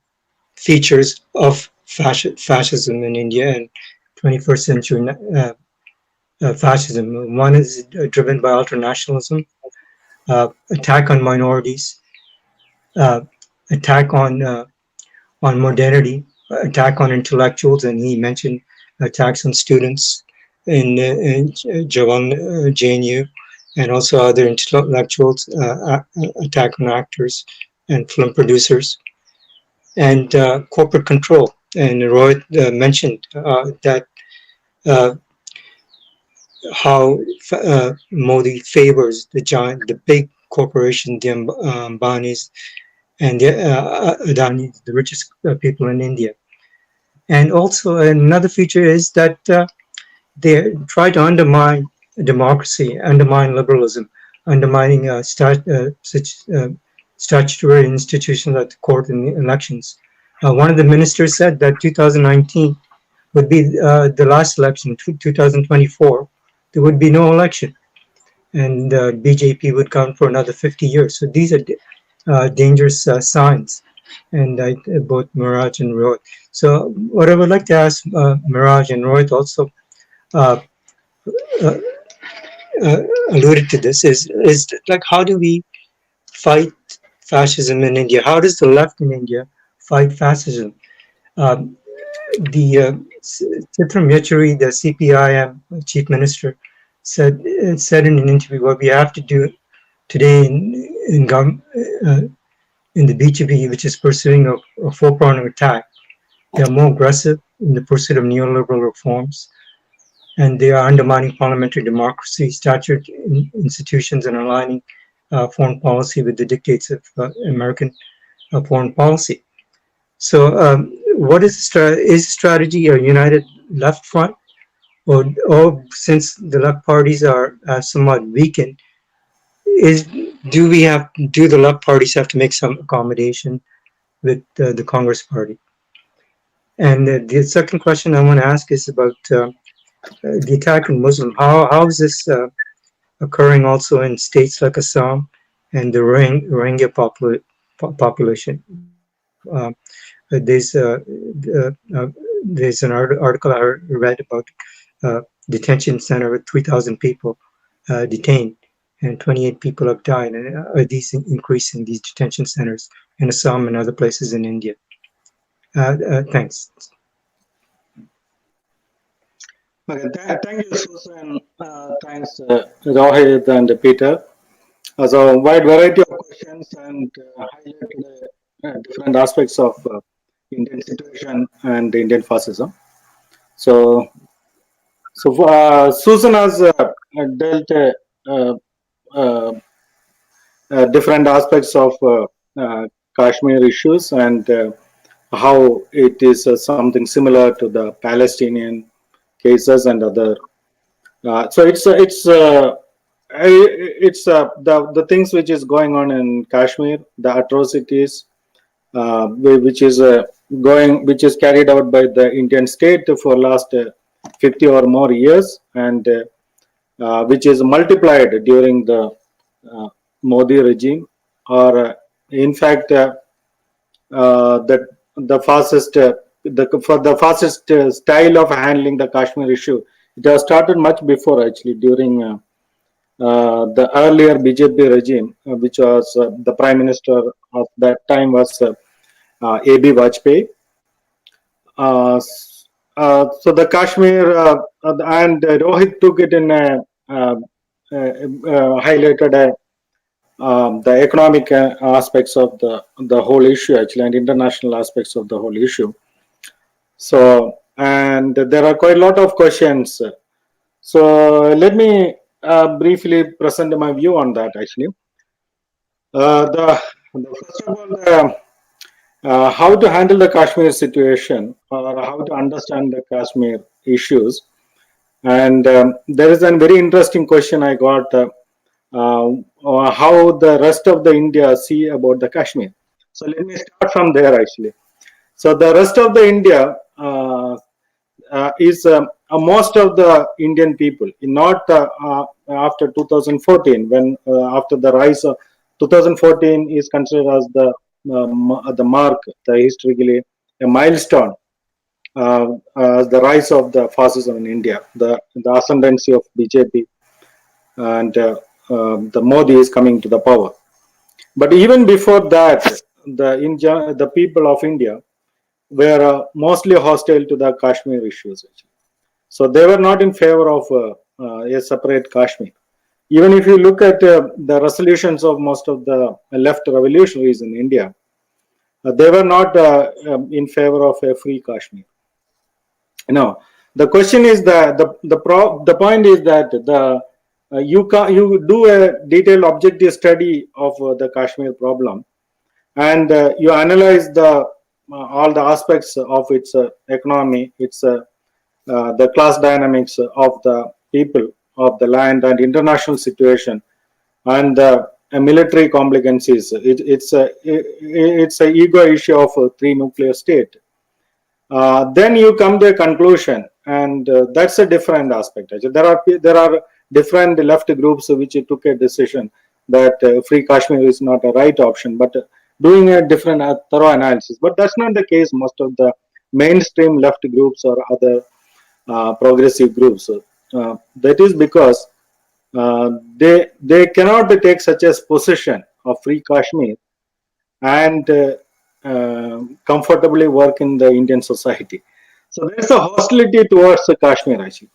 features of fascism in India and 21st century fascism. One is driven by ultranationalism, attack on minorities, attack on modernity, attack on intellectuals, and he mentioned attacks on students in Jawan, JNU, and also other intellectuals, attack on actors and film producers, and corporate control. And Rohit mentioned that how Modi favors the big corporations, the Ambanis and the Adani, the richest people in India. And also another feature is that they try to undermine democracy, undermine liberalism, undermining such statutory institutions like the court and the elections. One of the ministers said that 2019 would be the last election. 2024, there would be no election, and BJP would come for another 50 years. So these are dangerous signs, and both Mihraj and Rohit. So what I would like to ask Mihraj and Rohit also alluded to this is like, how do we fight fascism in India? How does the left in India fight fascism? The Sitram Yechuri, the CPIM chief minister, said in an interview, what we have to do today in the BJP, which is pursuing a four-pronged attack. They are more aggressive in the pursuit of neoliberal reforms, and they are undermining parliamentary democracy, statutory institutions, and aligning foreign policy with the dictates of American foreign policy. So what is the strategy, a united left front, or since the left parties are somewhat weakened, do the left parties have to make some accommodation with the Congress party? And the second question I want to ask is about the attack on Muslims. How is this occurring also in states like Assam and the Rohingya population? There's an article I read about detention center with 3,000 people detained, and 28 people have died. And are these increasing, these detention centers in Assam and other places in India? Thanks. Okay, thank you, Suzanne. Thanks, Rohit and Peter. So, a wide variety of questions and highlighted different aspects of Indian situation and Indian fascism. So Susan has dealt different aspects of Kashmir issues and how it is something similar to the Palestinian cases and other. So it's the things which is going on in Kashmir, the atrocities which is carried out by the Indian state for last 50 or more years, and which is multiplied during the Modi regime, or in fact the fascist style of handling the Kashmir issue. It has started much before, actually, during the earlier BJP regime, which was the prime minister of that time was A.B. Vajpayee. So the Kashmir and Rohit took it in highlighted the economic aspects of the whole issue, actually, and international aspects of the whole issue. So, and there are quite a lot of questions. So let me briefly present my view on that, actually. First of all, how to handle the Kashmir situation, or how to understand the Kashmir issues. And there is a very interesting question I got, how the rest of the India see about the Kashmir. So let me start from there, actually. So the rest of the India is most of the Indian people, not after 2014, when after the rise of 2014 is considered as the mark, the historically a milestone, the rise of the fascism in India, the ascendancy of BJP, and the Modi is coming to the power. But even before that, the people of India were mostly hostile to the Kashmir issues. So they were not in favor of a separate Kashmir. Even if you look at the resolutions of most of the left revolutionaries in India, they were not in favor of a free Kashmir. No, the question is that the point is that you do a detailed objective study of the Kashmir problem, and you analyze all the aspects of its economy, its the class dynamics of the people of the land and international situation, and the military complicancies. It's a ego issue of a three nuclear state. Then you come to a conclusion, and that's a different aspect. There are different left groups which took a decision that free Kashmir is not a right option, but doing a different thorough analysis. But that's not the case. Most of the mainstream left groups or other progressive groups. That is because they cannot take such a position of free Kashmir and comfortably work in the Indian society. So there's a hostility towards Kashmir actually.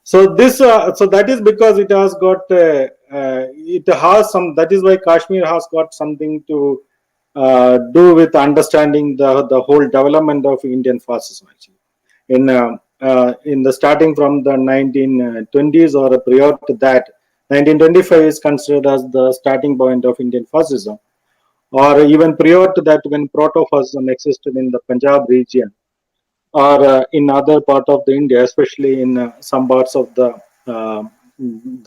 So this, so that is because it has got, it has some. That is why Kashmir has got something to do with understanding the whole development of Indian fascism actually. In the starting from the 1920s or prior to that, 1925 is considered as the starting point of Indian fascism. Or even prior to that, when proto-fascism existed in the Punjab region, or in other part of the India, especially in some parts of the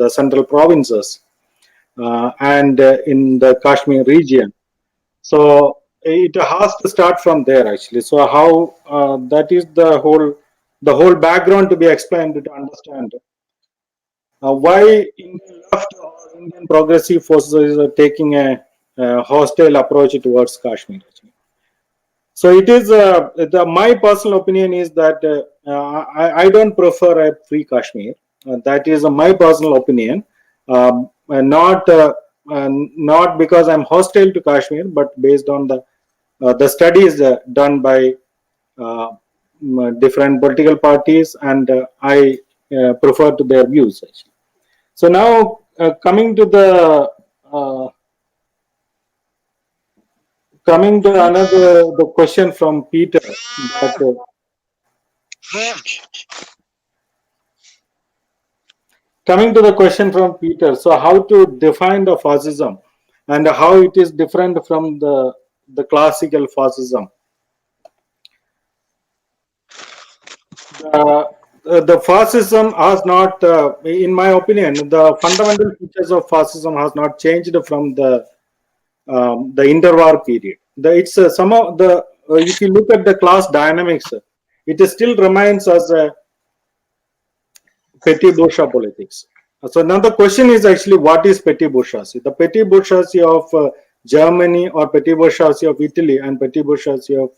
central provinces, and in the Kashmir region. So it has to start from there actually. So how that is the whole background to be explained to understand why Indian left or Indian progressive forces are taking a hostile approach towards Kashmir. So it is my personal opinion is that I don't prefer a free Kashmir. That is my personal opinion, not because I'm hostile to Kashmir, but based on the studies done by different political parties, and I prefer to their views. Actually. So now coming to the the question from Peter. Coming to the question from Peter, so how to define the fascism and how it is different from the classical fascism. The fascism has not, in my opinion, the fundamental features of fascism has not changed from the interwar period. It's some of the if you look at the class dynamics, it still remains as a petty bourgeois politics. So now the question is actually what is petty bourgeoisie? The petty bourgeoisie of Germany or petty bourgeoisie of Italy and petty bourgeoisie of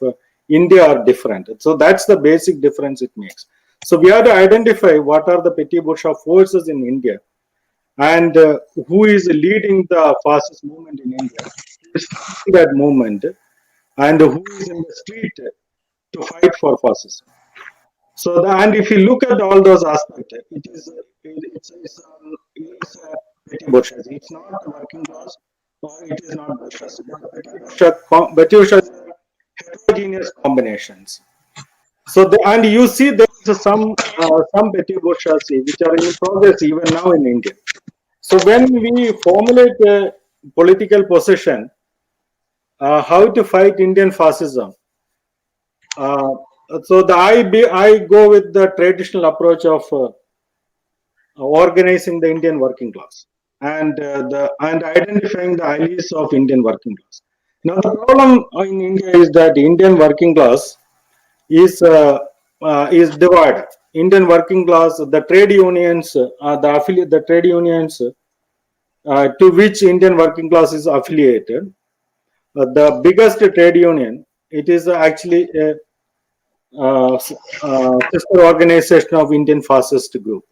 India are different. So that's the basic difference it makes. So we have to identify what are the petty bourgeois forces in India and who is leading the fascist movement in India, who is fighting that movement, and who is in the street to fight for fascism. So, and if you look at all those aspects, it's petty bourgeoisie. It's not the working class, or it is not bourgeoisie. Petty bourgeoisie heterogeneous combinations. So, and you see there is some petty bourgeoisie which are in progress even now in India. So, when we formulate a political position, how to fight Indian fascism. So I go with the traditional approach of organizing the Indian working class and identifying the allies of Indian working class. Now the problem in India is that the Indian working class is is divided. Indian working class, the trade unions, the trade unions to which Indian working class is affiliated. The biggest trade union, it is actually a sister organization of Indian fascist group.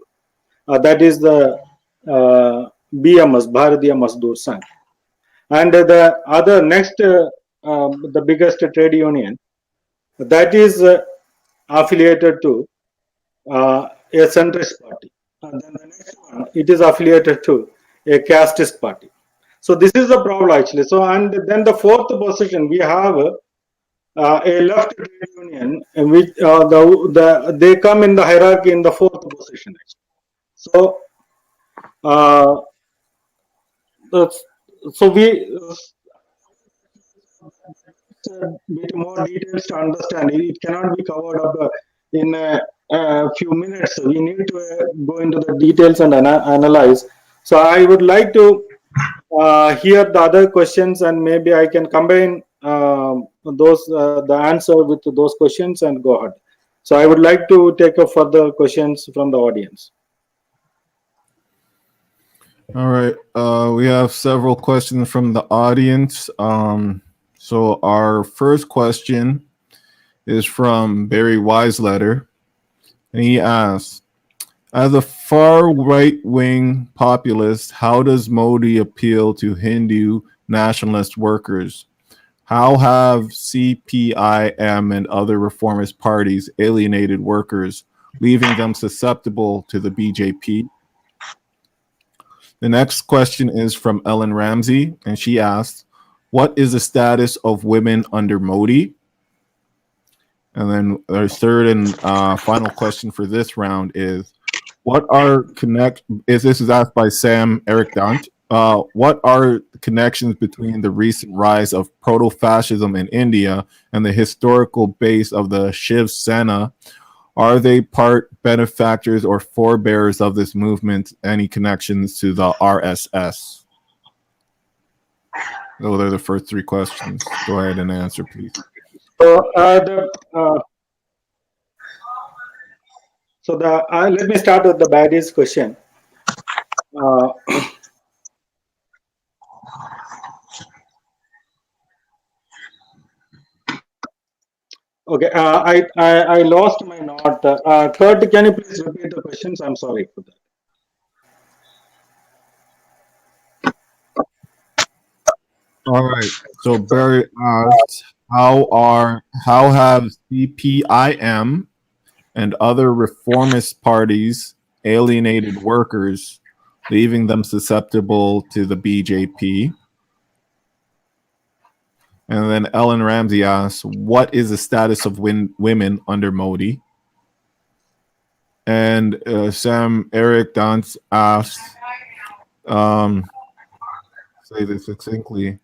That is the BMS, Bharatiya Mazdoor Sangh. And the other next, the biggest trade union, that is affiliated to a centrist party. And then the next one, it is affiliated to a casteist party. So this is the problem actually. So and then the fourth position, we have a left trade union in which they come in the hierarchy in the fourth position. Actually. So so we bit more details to understand. It cannot be covered up in a few minutes. We need to go into the details and analyze. So I would like to hear the other questions, and maybe I can combine those the answer with those questions and go ahead. So I would like to take up further questions from the audience. All right. We have several questions from the audience. So our first question is from Barry Weisletter, and he asks, as a far right-wing populist, how does Modi appeal to Hindu nationalist workers? How have CPIM and other reformist parties alienated workers, leaving them susceptible to the BJP? The next question is from Ellen Ramsey, and she asks, what is the status of women under Modi? And then our third and final question for this round is, this is asked by Sam Eric Dant. What are the connections between the recent rise of proto-fascism in India and the historical base of the Shiv Sena? Are they part benefactors or forebearers of this movement? Any connections to the RSS? Those are the first three questions. Go ahead and answer, please. So let me start with the Barry's question. Okay, I lost my note. Kurt, can you please repeat the questions? I'm sorry for that. All right. So Barry asked, how have CPIM and other reformist parties alienated workers, leaving them susceptible to the BJP? And then Ellen Ramsey asks, what is the status of women under Modi? And Sam Eric Dance asks, say this succinctly,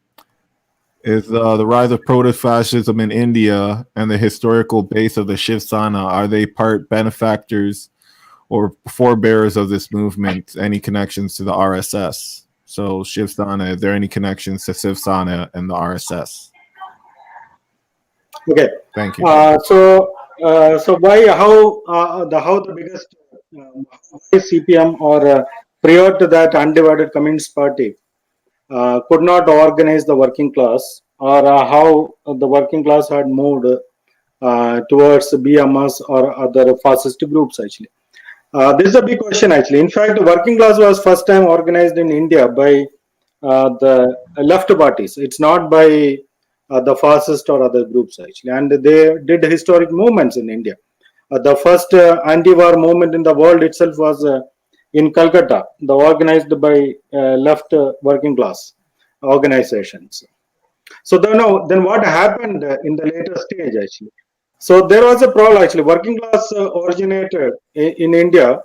is the rise of proto-fascism in India and the historical base of the Shiv Sena, are they part benefactors or forebearers of this movement? Any connections to the RSS? So Shiv Sena, is there any connections to Shiv Sena and the RSS? Okay. Thank you. So how the biggest CPM or prior to that undivided Communist Party could not organize the working class, or how the working class had moved towards BMS or other fascist groups actually. This is a big question actually. In fact, the working class was first time organized in India by the left parties. It's not by the fascist or other groups actually, and they did historic movements in India. The first anti-war movement in the world itself was in Calcutta, organized by left working class organizations. So then what happened in the later stage actually? So there was a problem actually. Working class originated in India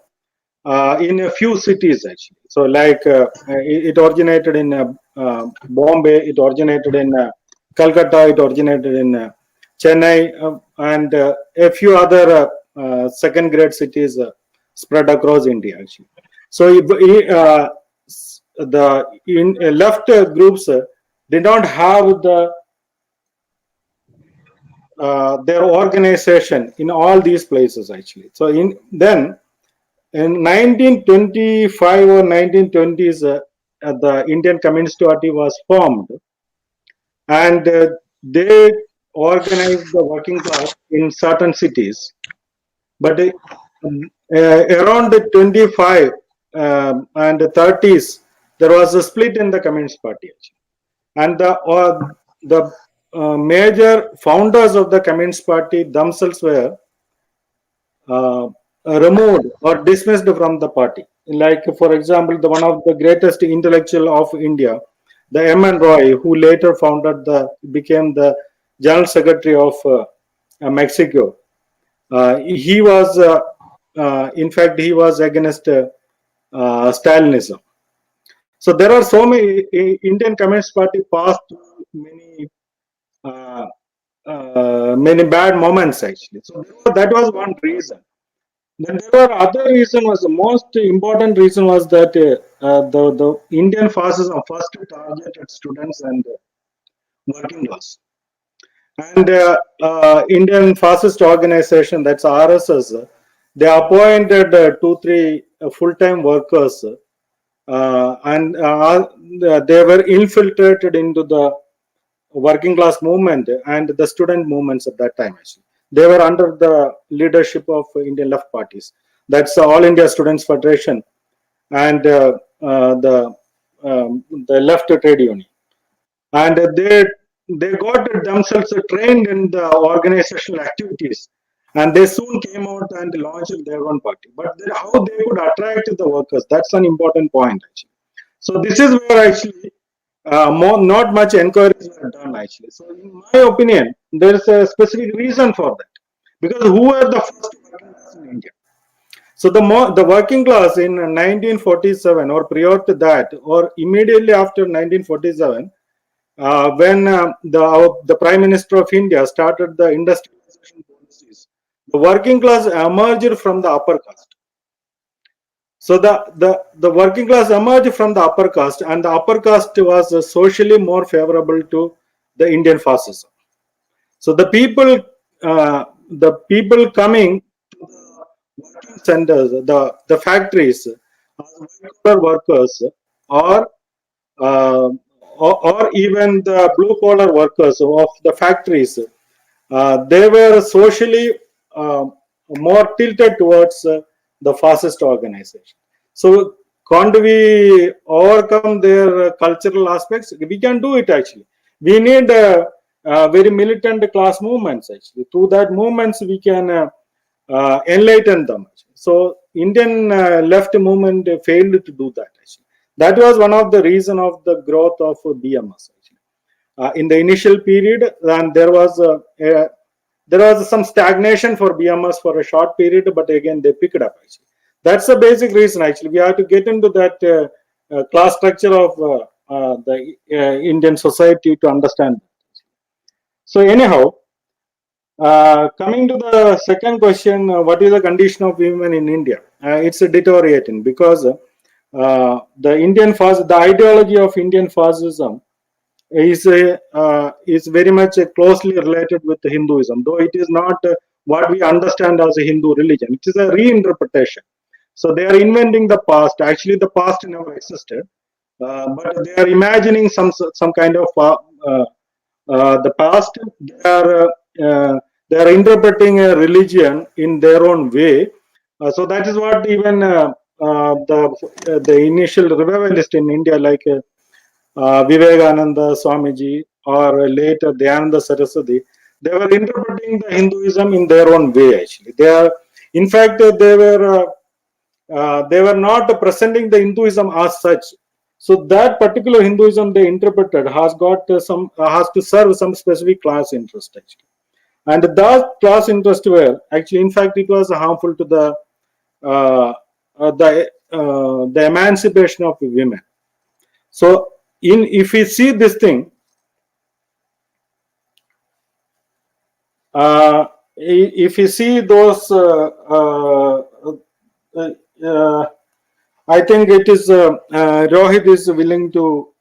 in a few cities actually. So like it originated in Bombay, it originated in Calcutta, it originated in Chennai, and a few other second grade cities spread across India actually. So the left groups did not have the their organization in all these places actually. So in 1925 or 1920s, the Indian Communist Party was formed, and they organized the working class in certain cities. But around the 25 and the 30s, there was a split in the Communist Party, actually. And the major founders of the Communist Party themselves were removed or dismissed from the party. Like, for example, one of the greatest intellectual of India, the M.N. Roy, who later became the General Secretary of Mexico. He was, in fact, he was against Stalinism. So there are so many Indian Communist Party passed many many bad moments actually. So that was one reason. Then there were other reason. Was the most important reason was that the Indian fascism first targeted students and working class. And Indian fascist organization, that's RSS, they appointed 2-3 full-time workers, and they were infiltrated into the working class movement and the student movements at that time. Actually, they were under the leadership of Indian left parties. That's the All India Students Federation and the left trade union, and they got themselves trained in the organizational activities, and they soon came out and launched their own party. But how they could attract the workers, that's an important point actually. So this is where actually not much enquiries were done actually. So in my opinion, there is a specific reason for that, because who were the first working class in India? So the working class in 1947 or prior to that or immediately after 1947, when the Prime Minister of India started the industrialization policies, the working class emerged from the upper caste. So the working class emerged from the upper caste, and the upper caste was socially more favorable to the Indian fascism. So the people coming to the working centers, the factories, white-collar workers, or even the blue-collar workers of the factories, they were socially more tilted towards the fascist organization. So can't we overcome their cultural aspects? We can do it actually. We need very militant class movements actually. Through that movements we can enlighten them. So Indian left movement failed to do that actually. That was one of the reason of the growth of BMS actually. In the initial period, and there was some stagnation for BMS for a short period, but again they picked up actually. That's the basic reason actually. We have to get into that class structure of the Indian society to understand. So anyhow, coming to the second question, what is the condition of women in India? It's deteriorating because the ideology of Indian fascism is very much closely related with Hinduism, though it is not what we understand as a Hindu religion. It is a reinterpretation. So they are inventing the past. Actually, the past never existed, but they are imagining some kind of the past. They are interpreting a religion in their own way. So that is what even the initial revivalist in India, like Vivekananda Swamiji or later Dayananda Saraswati, they were interpreting the Hinduism in their own way. Actually, in fact, they were not presenting the Hinduism as such. So that particular Hinduism they interpreted has to serve some specific class interest actually, and that class interest were actually, in fact, it was harmful to the emancipation of women. So if we see this thing, if you see those, I think it is Rohit is willing to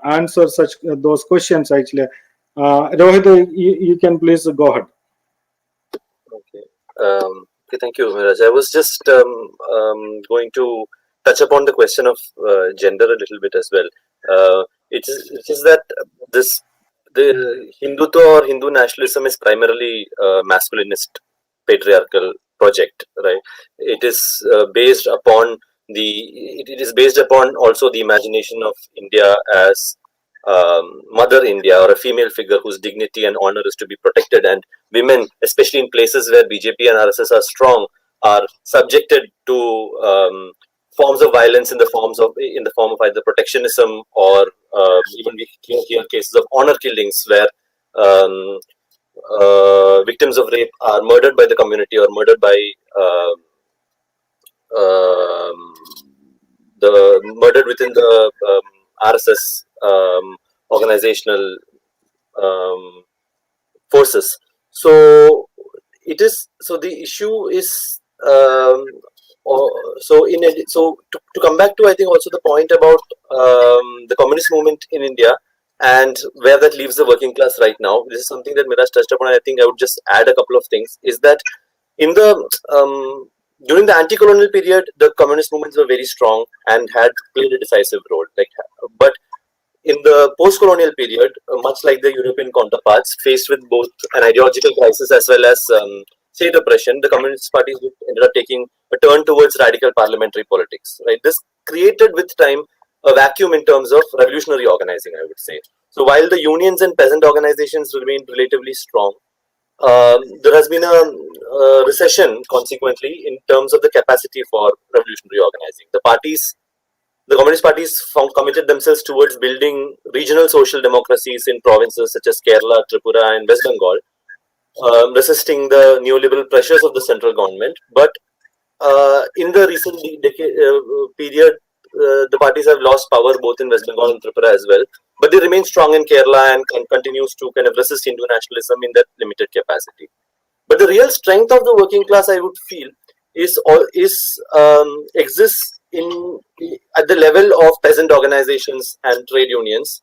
answer those questions actually. Rohit, you can please go ahead. Okay, thank you, Mihraj. I was just going to touch upon the question of gender a little bit as well. It is that the Hindutva or Hindu nationalism is primarily a masculinist patriarchal project, right? It is based upon it is based upon also the imagination of India as Mother India, or a female figure whose dignity and honor is to be protected, and women, especially in places where BJP and RSS are strong, are subjected to forms of violence in the form of either protectionism or even we hear cases of honor killings where victims of rape are murdered by the community or murdered by the murdered within the RSS organizational forces. So it is. So the issue is. To come back to, I think, also the point about the communist movement in India and where that leaves the working class right now. This is something that Mihraj touched upon. I think I would just add a couple of things. Is that in the during the anti-colonial period, the communist movements were very strong and had played a decisive role. But in the post-colonial period, much like the European counterparts, faced with both an ideological crisis as well as state oppression, the communist parties ended up taking a turn towards radical parliamentary politics. Right, this created with time a vacuum in terms of revolutionary organizing, I would say. So while the unions and peasant organizations remained relatively strong, there has been a recession consequently in terms of the capacity for revolutionary organizing. The communist parties committed themselves towards building regional social democracies in provinces such as Kerala, Tripura, and West Bengal, resisting the neoliberal pressures of the central government. But in the recent period, the parties have lost power both in West Bengal and Tripura as well. But they remain strong in Kerala and continues to kind of resist Hindu nationalism in that limited capacity. But the real strength of the working class, I would feel, exists at the level of peasant organizations and trade unions,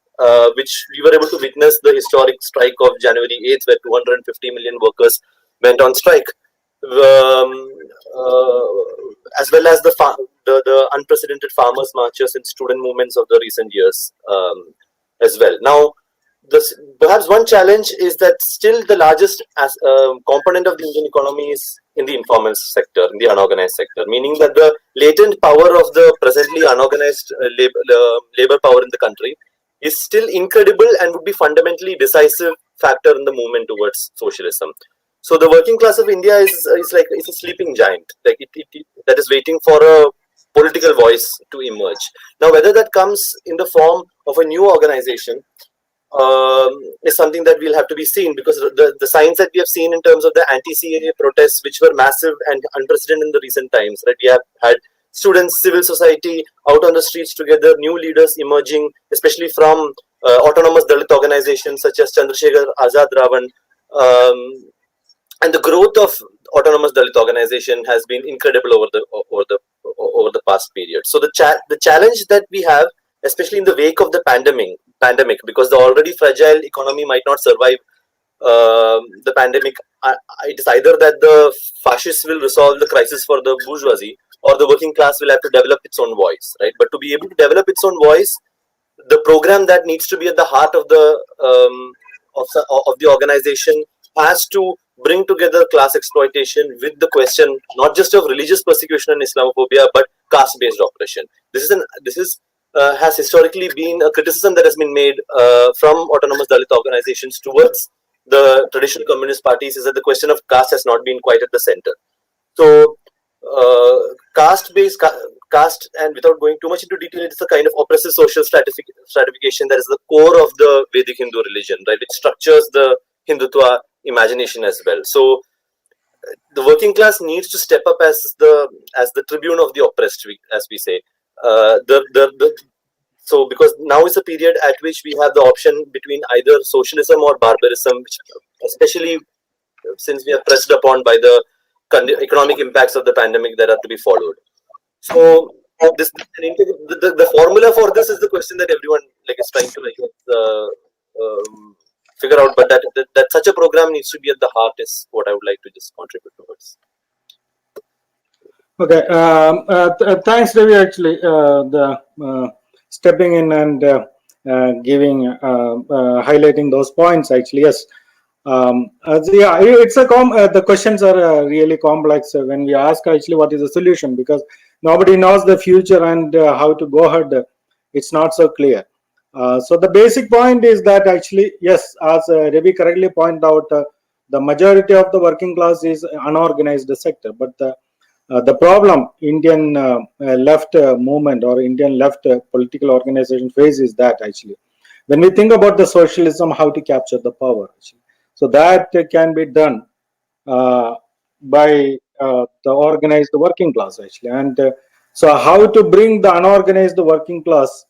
which we were able to witness the historic strike of January 8th, where 250 million workers went on strike, as well as the unprecedented farmers' marches and student movements of the recent years as well. Now, perhaps one challenge is that still the largest component of the Indian economy is in the informal sector, in the unorganized sector, meaning that the latent power of the presently unorganized labor power in the country is still incredible and would be fundamentally decisive factor in the movement towards socialism. So the working class of India is a sleeping giant, that is waiting for a political voice to emerge. Now, whether that comes in the form of a new organization is something that will have to be seen, because the signs that we have seen in terms of the anti-CAA protests, which were massive and unprecedented in the recent times, right? We have had students, civil society out on the streets together, new leaders emerging, especially from autonomous Dalit organizations such as Chandrasekhar Azad Ravan, and the growth of autonomous Dalit organization has been incredible over the past period. So the challenge that we have, especially in the wake of the pandemic, because the already fragile economy might not survive the pandemic. It is either that the fascists will resolve the crisis for the bourgeoisie, or the working class will have to develop its own voice, right? But to be able to develop its own voice, the program that needs to be at the heart of the organization has to bring together class exploitation with the question not just of religious persecution and Islamophobia, but caste-based oppression. This has historically been a criticism that has been made from autonomous Dalit organizations towards the traditional communist parties, is that the question of caste has not been quite at the center. So caste, and without going too much into detail, it's a kind of oppressive social stratification that is the core of the Vedic Hindu religion, right? Which structures the Hindutva imagination as well. So the working class needs to step up as the tribune of the oppressed, as we say. So because now is a period at which we have the option between either socialism or barbarism, which, especially since we are pressed upon by the economic impacts of the pandemic that are to be followed. So the formula for this is the question that everyone is trying to figure out. But that such a program needs to be at the heart is what I would like to just contribute towards. Okay, thanks, Ravi. Actually, stepping in and giving highlighting those points. Actually, yes. Yeah, it's a the questions are really complex when we ask actually what is the solution, because nobody knows the future and how to go ahead. It's not so clear. So the basic point is that actually, yes, as Ravi correctly pointed out, the majority of the working class is unorganized sector, but the problem Indian left movement or Indian left political organization faces that actually, when we think about the socialism, how to capture the power, actually. So that can be done by the organized working class, actually. And so how to bring the unorganized working class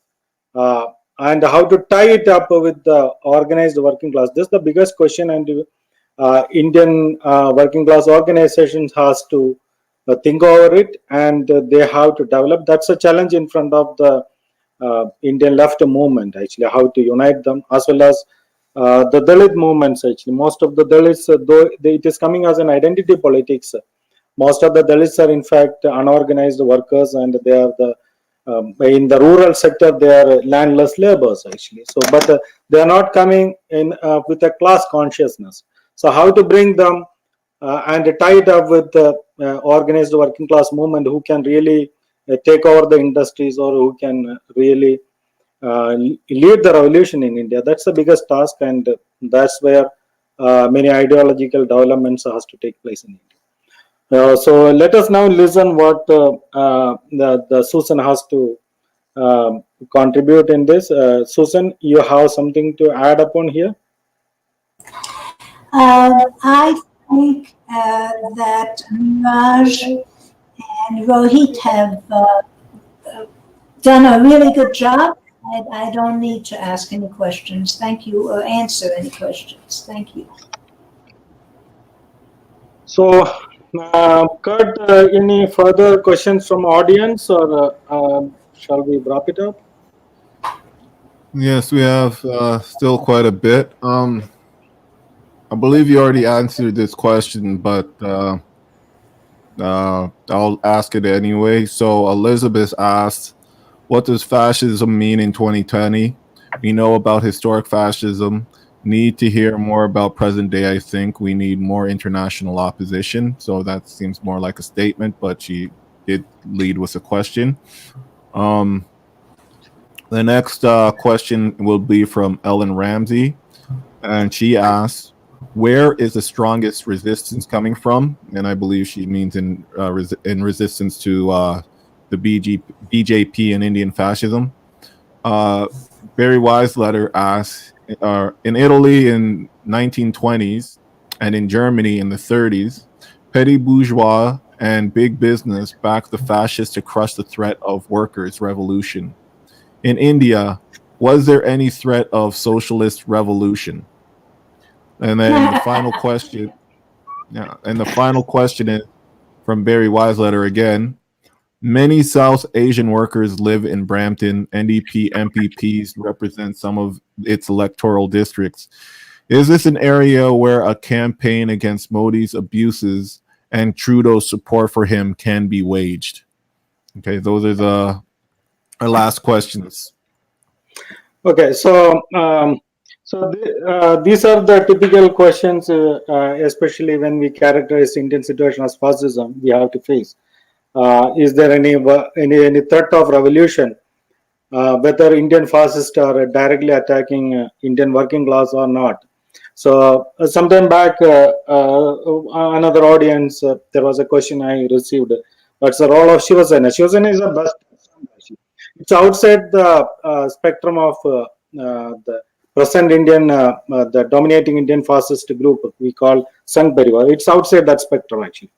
and how to tie it up with the organized working class. This is the biggest question, and Indian working class organizations has to think over it, and they have to develop. That's a challenge in front of the Indian left movement, actually, how to unite them, as well as the Dalit movements. Actually, most of the Dalits, though it is coming as an identity politics, most of the Dalits are in fact unorganized workers, and they are the in the rural sector they are landless laborers, actually. So, but they are not coming in with a class consciousness. So, how to bring them and tie it up with the organized working class movement who can really take over the industries, or who can really lead the revolution in India. That's the biggest task, and that's where many ideological developments has to take place in India. So let us now listen what the Suzanne has to contribute in this. Suzanne, you have something to add upon here? I think that Mihraj and Rohit have done a really good job. I don't need to ask any questions. Thank you, or answer any questions. Thank you. So, Kurt, any further questions from audience, or shall we wrap it up? Yes, we have still quite a bit. I believe you already answered this question, but I'll ask it anyway. So Elizabeth asked, what does fascism mean in 2020? We know about historic fascism. Need to hear more about present day. I think we need more international opposition. So that seems more like a statement, but she did lead with a question. The next question will be from Ellen Ramsey, and she asks, where is the strongest resistance coming from? And I believe she means in resistance to the BJP and Indian fascism. Barry Weiss letter asks, in Italy in 1920s and in Germany in the 30s, petty bourgeois and big business backed the fascists to crush the threat of workers' revolution. In India, was there any threat of socialist revolution? And then the final question, is from Barry Weisletter again. Many South Asian workers live in Brampton. NDP MPPs represent some of its electoral districts. Is this an area where a campaign against Modi's abuses and Trudeau's support for him can be waged? Okay, those are our last questions. Okay, so these are the typical questions, especially when we characterize Indian situation as fascism, we have to face. Is there any threat of revolution, whether Indian fascists are directly attacking Indian working class or not? So sometime back, another audience, there was a question I received. What's the role of Shiva Sena? Shiva Sena is the best. It's outside the spectrum of the present Indian, the dominating Indian fascist group we call Sangh Parivar. It's outside that spectrum, actually.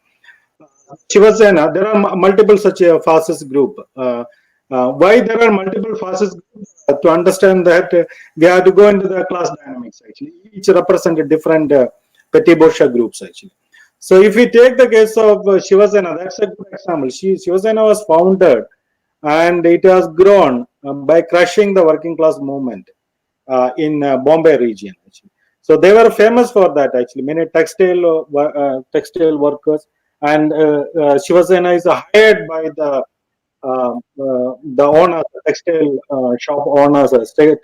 Shiva Sena, there are multiple such a fascist group. Why there are multiple fascist groups? To understand that we have to go into the class dynamics, actually. Each represent different petty bourgeois groups, actually. So if we take the case of Shiva Sena, that's a good example. Shiva Sena was founded and it has grown by crushing the working class movement in Bombay region, actually. So they were famous for that actually. Many textile workers, and Shivasena is hired by the owners, textile shop owners,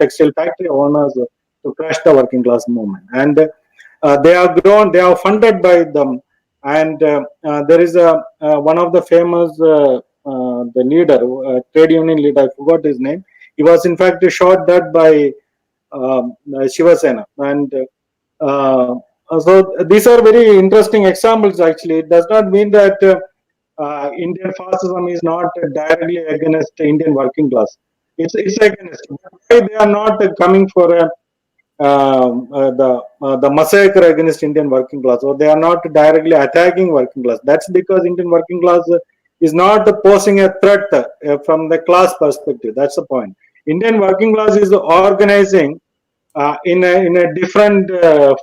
textile factory owners to crush the working class movement. And they are grown, they are funded by them. And there is one of the famous the leader, trade union leader, I forgot his name. He was in fact shot dead by Shivasena. And so these are very interesting examples actually. It does not mean that Indian fascism is not directly against the Indian working class. It's against. Why they are not coming for the massacre against Indian working class, or they are not directly attacking working class? That's because Indian working class is not posing a threat from the class perspective. That's the point. Indian working class is organizing in a different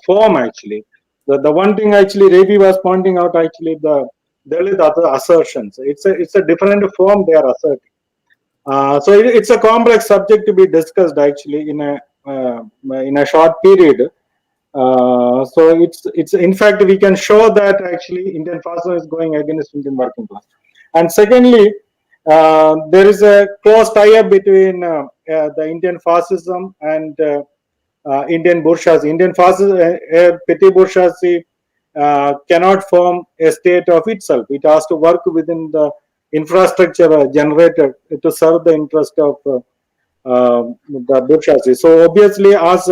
form actually. The one thing actually Revi was pointing out actually the Dalit assertions. It's a different form they are asserting. So it's a complex subject to be discussed actually in a short period. So it's in fact we can show that actually Indian fascism is going against Indian working class. And secondly, there is a close tie-up between the Indian fascism and Indian bourgeoisie. Indian fascism, petty bourgeoisie cannot form a state of itself. It has to work within the infrastructure generated to serve the interest of the bourgeoisie. So obviously, as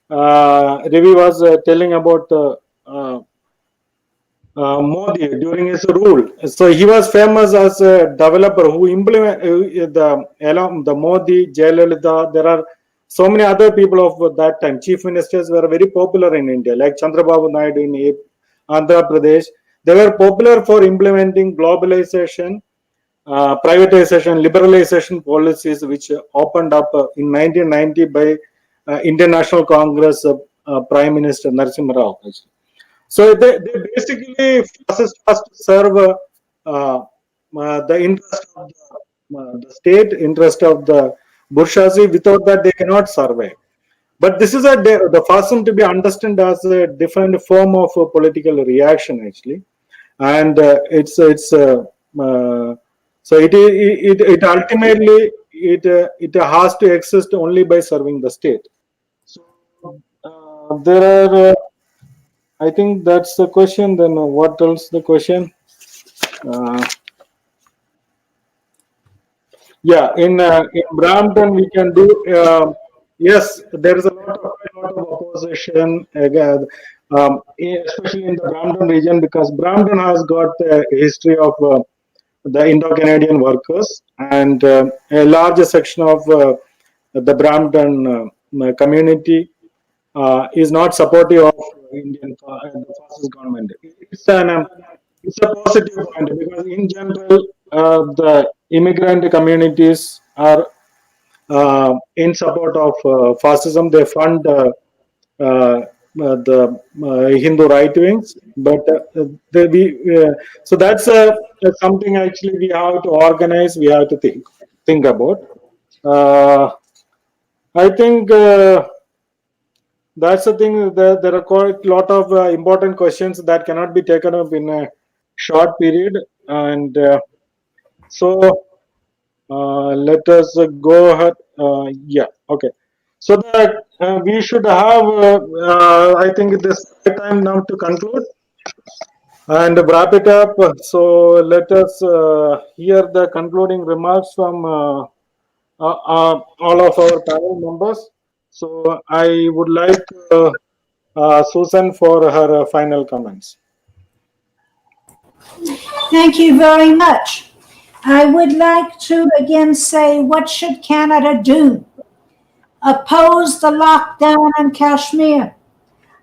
Ravi was telling about Modi during his rule, so he was famous as a developer who implemented the Modi, Jayalalitha. There are so many other people of that time. Chief ministers were very popular in India, like Chandrababu Naidu in Andhra Pradesh. They were popular for implementing globalization, privatization, liberalization policies, which opened up in 1990 by Indian National Congress Prime Minister Narasimha Rao. So they basically fascists has to serve the interest of the state, interest of the bourgeoisie. Without that, they cannot survive. But this is the fascism to be understood as a different form of political reaction actually, and so it ultimately it has to exist only by serving the state. So there are. I think that's the question. Then what else the question? Yeah, in Brampton we can do. Yes, there is a lot of opposition, especially in the Brampton region, because Brampton has got a history of the Indo-Canadian workers, and a larger section of the Brampton community is not supportive of Indian the fascist government. It's a positive point because in general the immigrant communities are in support of fascism. They fund the Hindu right wings, but so that's something actually we have to organize. We have to think about. I think. That's the thing. There are quite a lot of important questions that cannot be taken up in a short period, and so let us go ahead. Yeah, okay. So that we should have. I think this is the time now to conclude and wrap it up. So let us hear the concluding remarks from all of our panel members. So I would like Suzanne for her final comments. Thank you very much. I would like to again say, what should Canada do? Oppose the lockdown in Kashmir.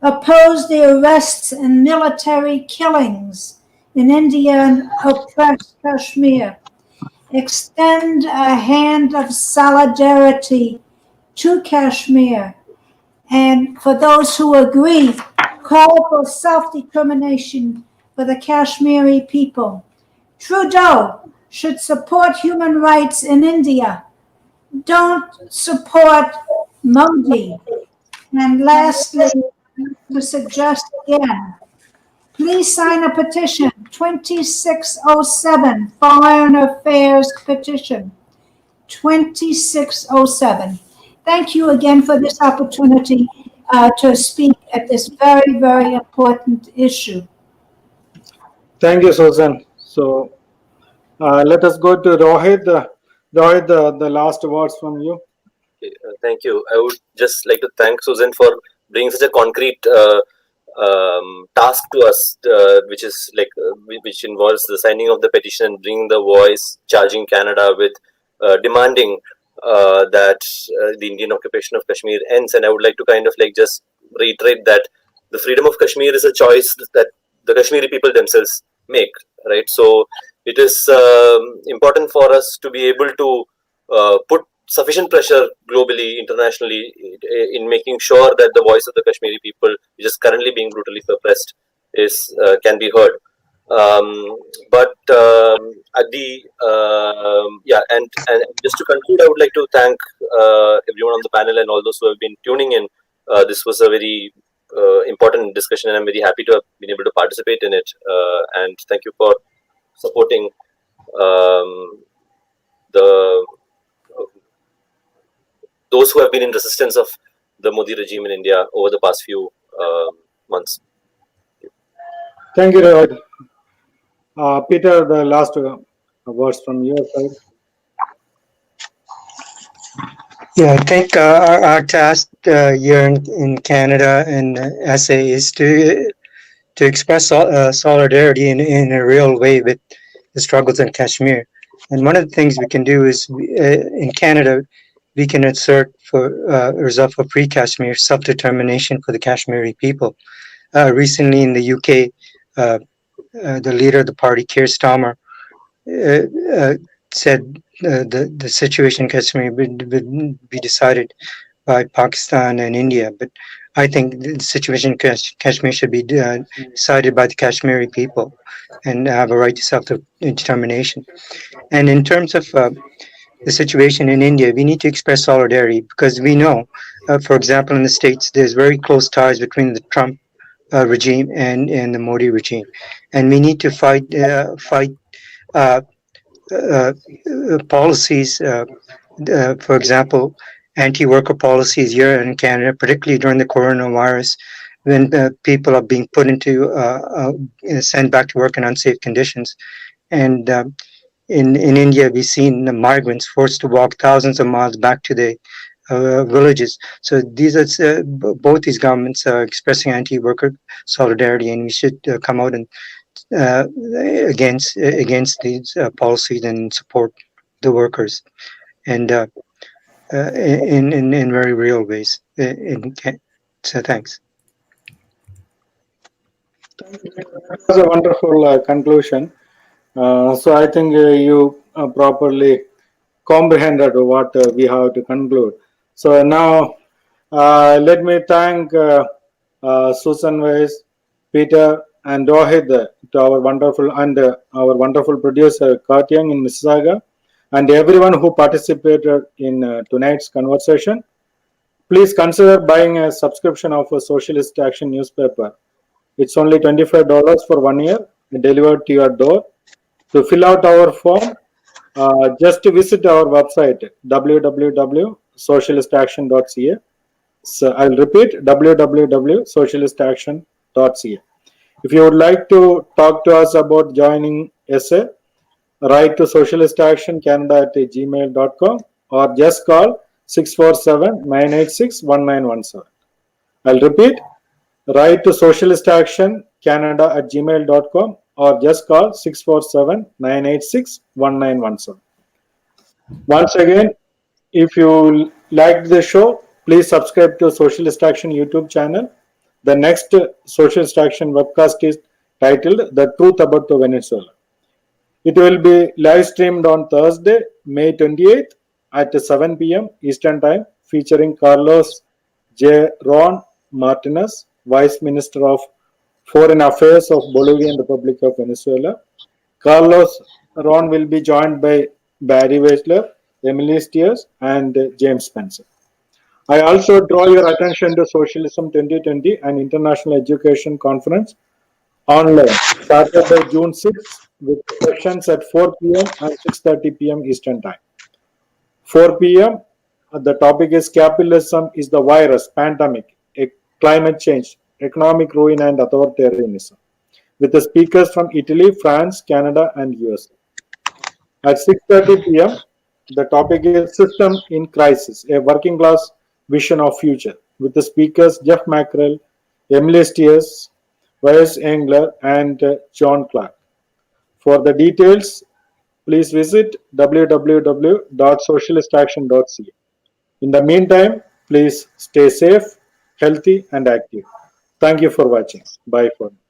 Oppose the arrests and military killings in India and oppressed Kashmir. Extend a hand of solidarity to Kashmir. And for those who agree, call for self-determination for the Kashmiri people. Trudeau should support human rights in India. Don't support Modi. And lastly, to suggest again. Please sign a petition, 2607, Foreign Affairs Petition, 2607. Thank you again for this opportunity to speak at this very, very important issue. Thank you, Suzanne. So let us go to Rohit. Rohit, the last words from you. Thank you. I would just like to thank Susan for bringing such a concrete task to us, which is which involves the signing of the petition and bringing the voice, charging Canada with demanding that the Indian occupation of Kashmir ends. And I would like to kind of just reiterate that the freedom of Kashmir is a choice that the Kashmiri people themselves make, right? So it is important for us to be able to put sufficient pressure globally, internationally, in making sure that the voice of the Kashmiri people, which is currently being brutally suppressed, can be heard. But at the and just to conclude, I would like to thank everyone on the panel and all those who have been tuning in. This was a very important discussion, and I'm very happy to have been able to participate in it. And thank you for supporting those who have been in resistance of the Modi regime in India over the past few months. Thank you, Rohit. Peter, the last words from your side. Yeah, I think our task here in Canada and SA is to express solidarity in a real way with the struggles in Kashmir. And one of the things we can do is in Canada, we can assert for reserve for free Kashmir, self-determination for the Kashmiri people. Recently in the UK, the leader of the party, Keir Starmer, said the situation in Kashmir would be decided by Pakistan and India. But I think the situation in Kashmir should be decided by the Kashmiri people and have a right to self-determination. And in terms of the situation in India, we need to express solidarity because we know, for example, in the States, there's very close ties between the Trump regime and the Modi regime. And we need to fight policies, for example, anti-worker policies here in Canada, particularly during the coronavirus, when people are being put into sent back to work in unsafe conditions. And in India, we've seen the migrants forced to walk thousands of miles back to their villages. So these are both these governments are expressing anti-worker solidarity, and we should come out and against these policies and support the workers, and in very real ways. So thanks. That was a wonderful conclusion. So I think you properly comprehended what we have to conclude. So now let me thank Susan, Weiss, Peter, and Rohit, to our wonderful producer Katyang in Mississauga, and everyone who participated in tonight's conversation. Please consider buying a subscription of a Socialist Action newspaper. It's only $25 for 1 year, delivered to your door. To fill out our form, just visit our website www.socialistaction.ca. So I'll repeat, www.socialistaction.ca. If you would like to talk to us about joining SA, write to socialistactioncanada@gmail.com or just call 647-986-1917. I'll repeat, write to socialistactioncanada@gmail.com or just call 647-986-1917. Once again, if you liked the show, please subscribe to Socialist Action YouTube channel. The next Socialist Action webcast is titled The Truth About the Venezuela. It will be live streamed on Thursday, May 28th at 7 p.m. Eastern Time, featuring Carlos J. Ron Martinez, Vice Minister of Foreign Affairs of Bolivian Republic of Venezuela. Carlos Ron will be joined by Barry Weisler, Emily Steers, and James Spencer. I also draw your attention to Socialism 2020 and International Education Conference online, Saturday, June 6th, with sessions at 4 p.m. and 6:30 p.m. Eastern Time. 4 p.m., the topic is Capitalism is the Virus, Pandemic, Climate Change, Economic Ruin and Authoritarianism, with the speakers from Italy, France, Canada, and USA. At 6:30 p.m., the topic is System in Crisis, a working class vision of future, with the speakers Jeff Mackerel, Emily Stiers, Weiss Engler, and John Clark. For the details, please visit www.socialistaction.ca. In the meantime, please stay safe, healthy, and active. Thank you for watching. Bye for now.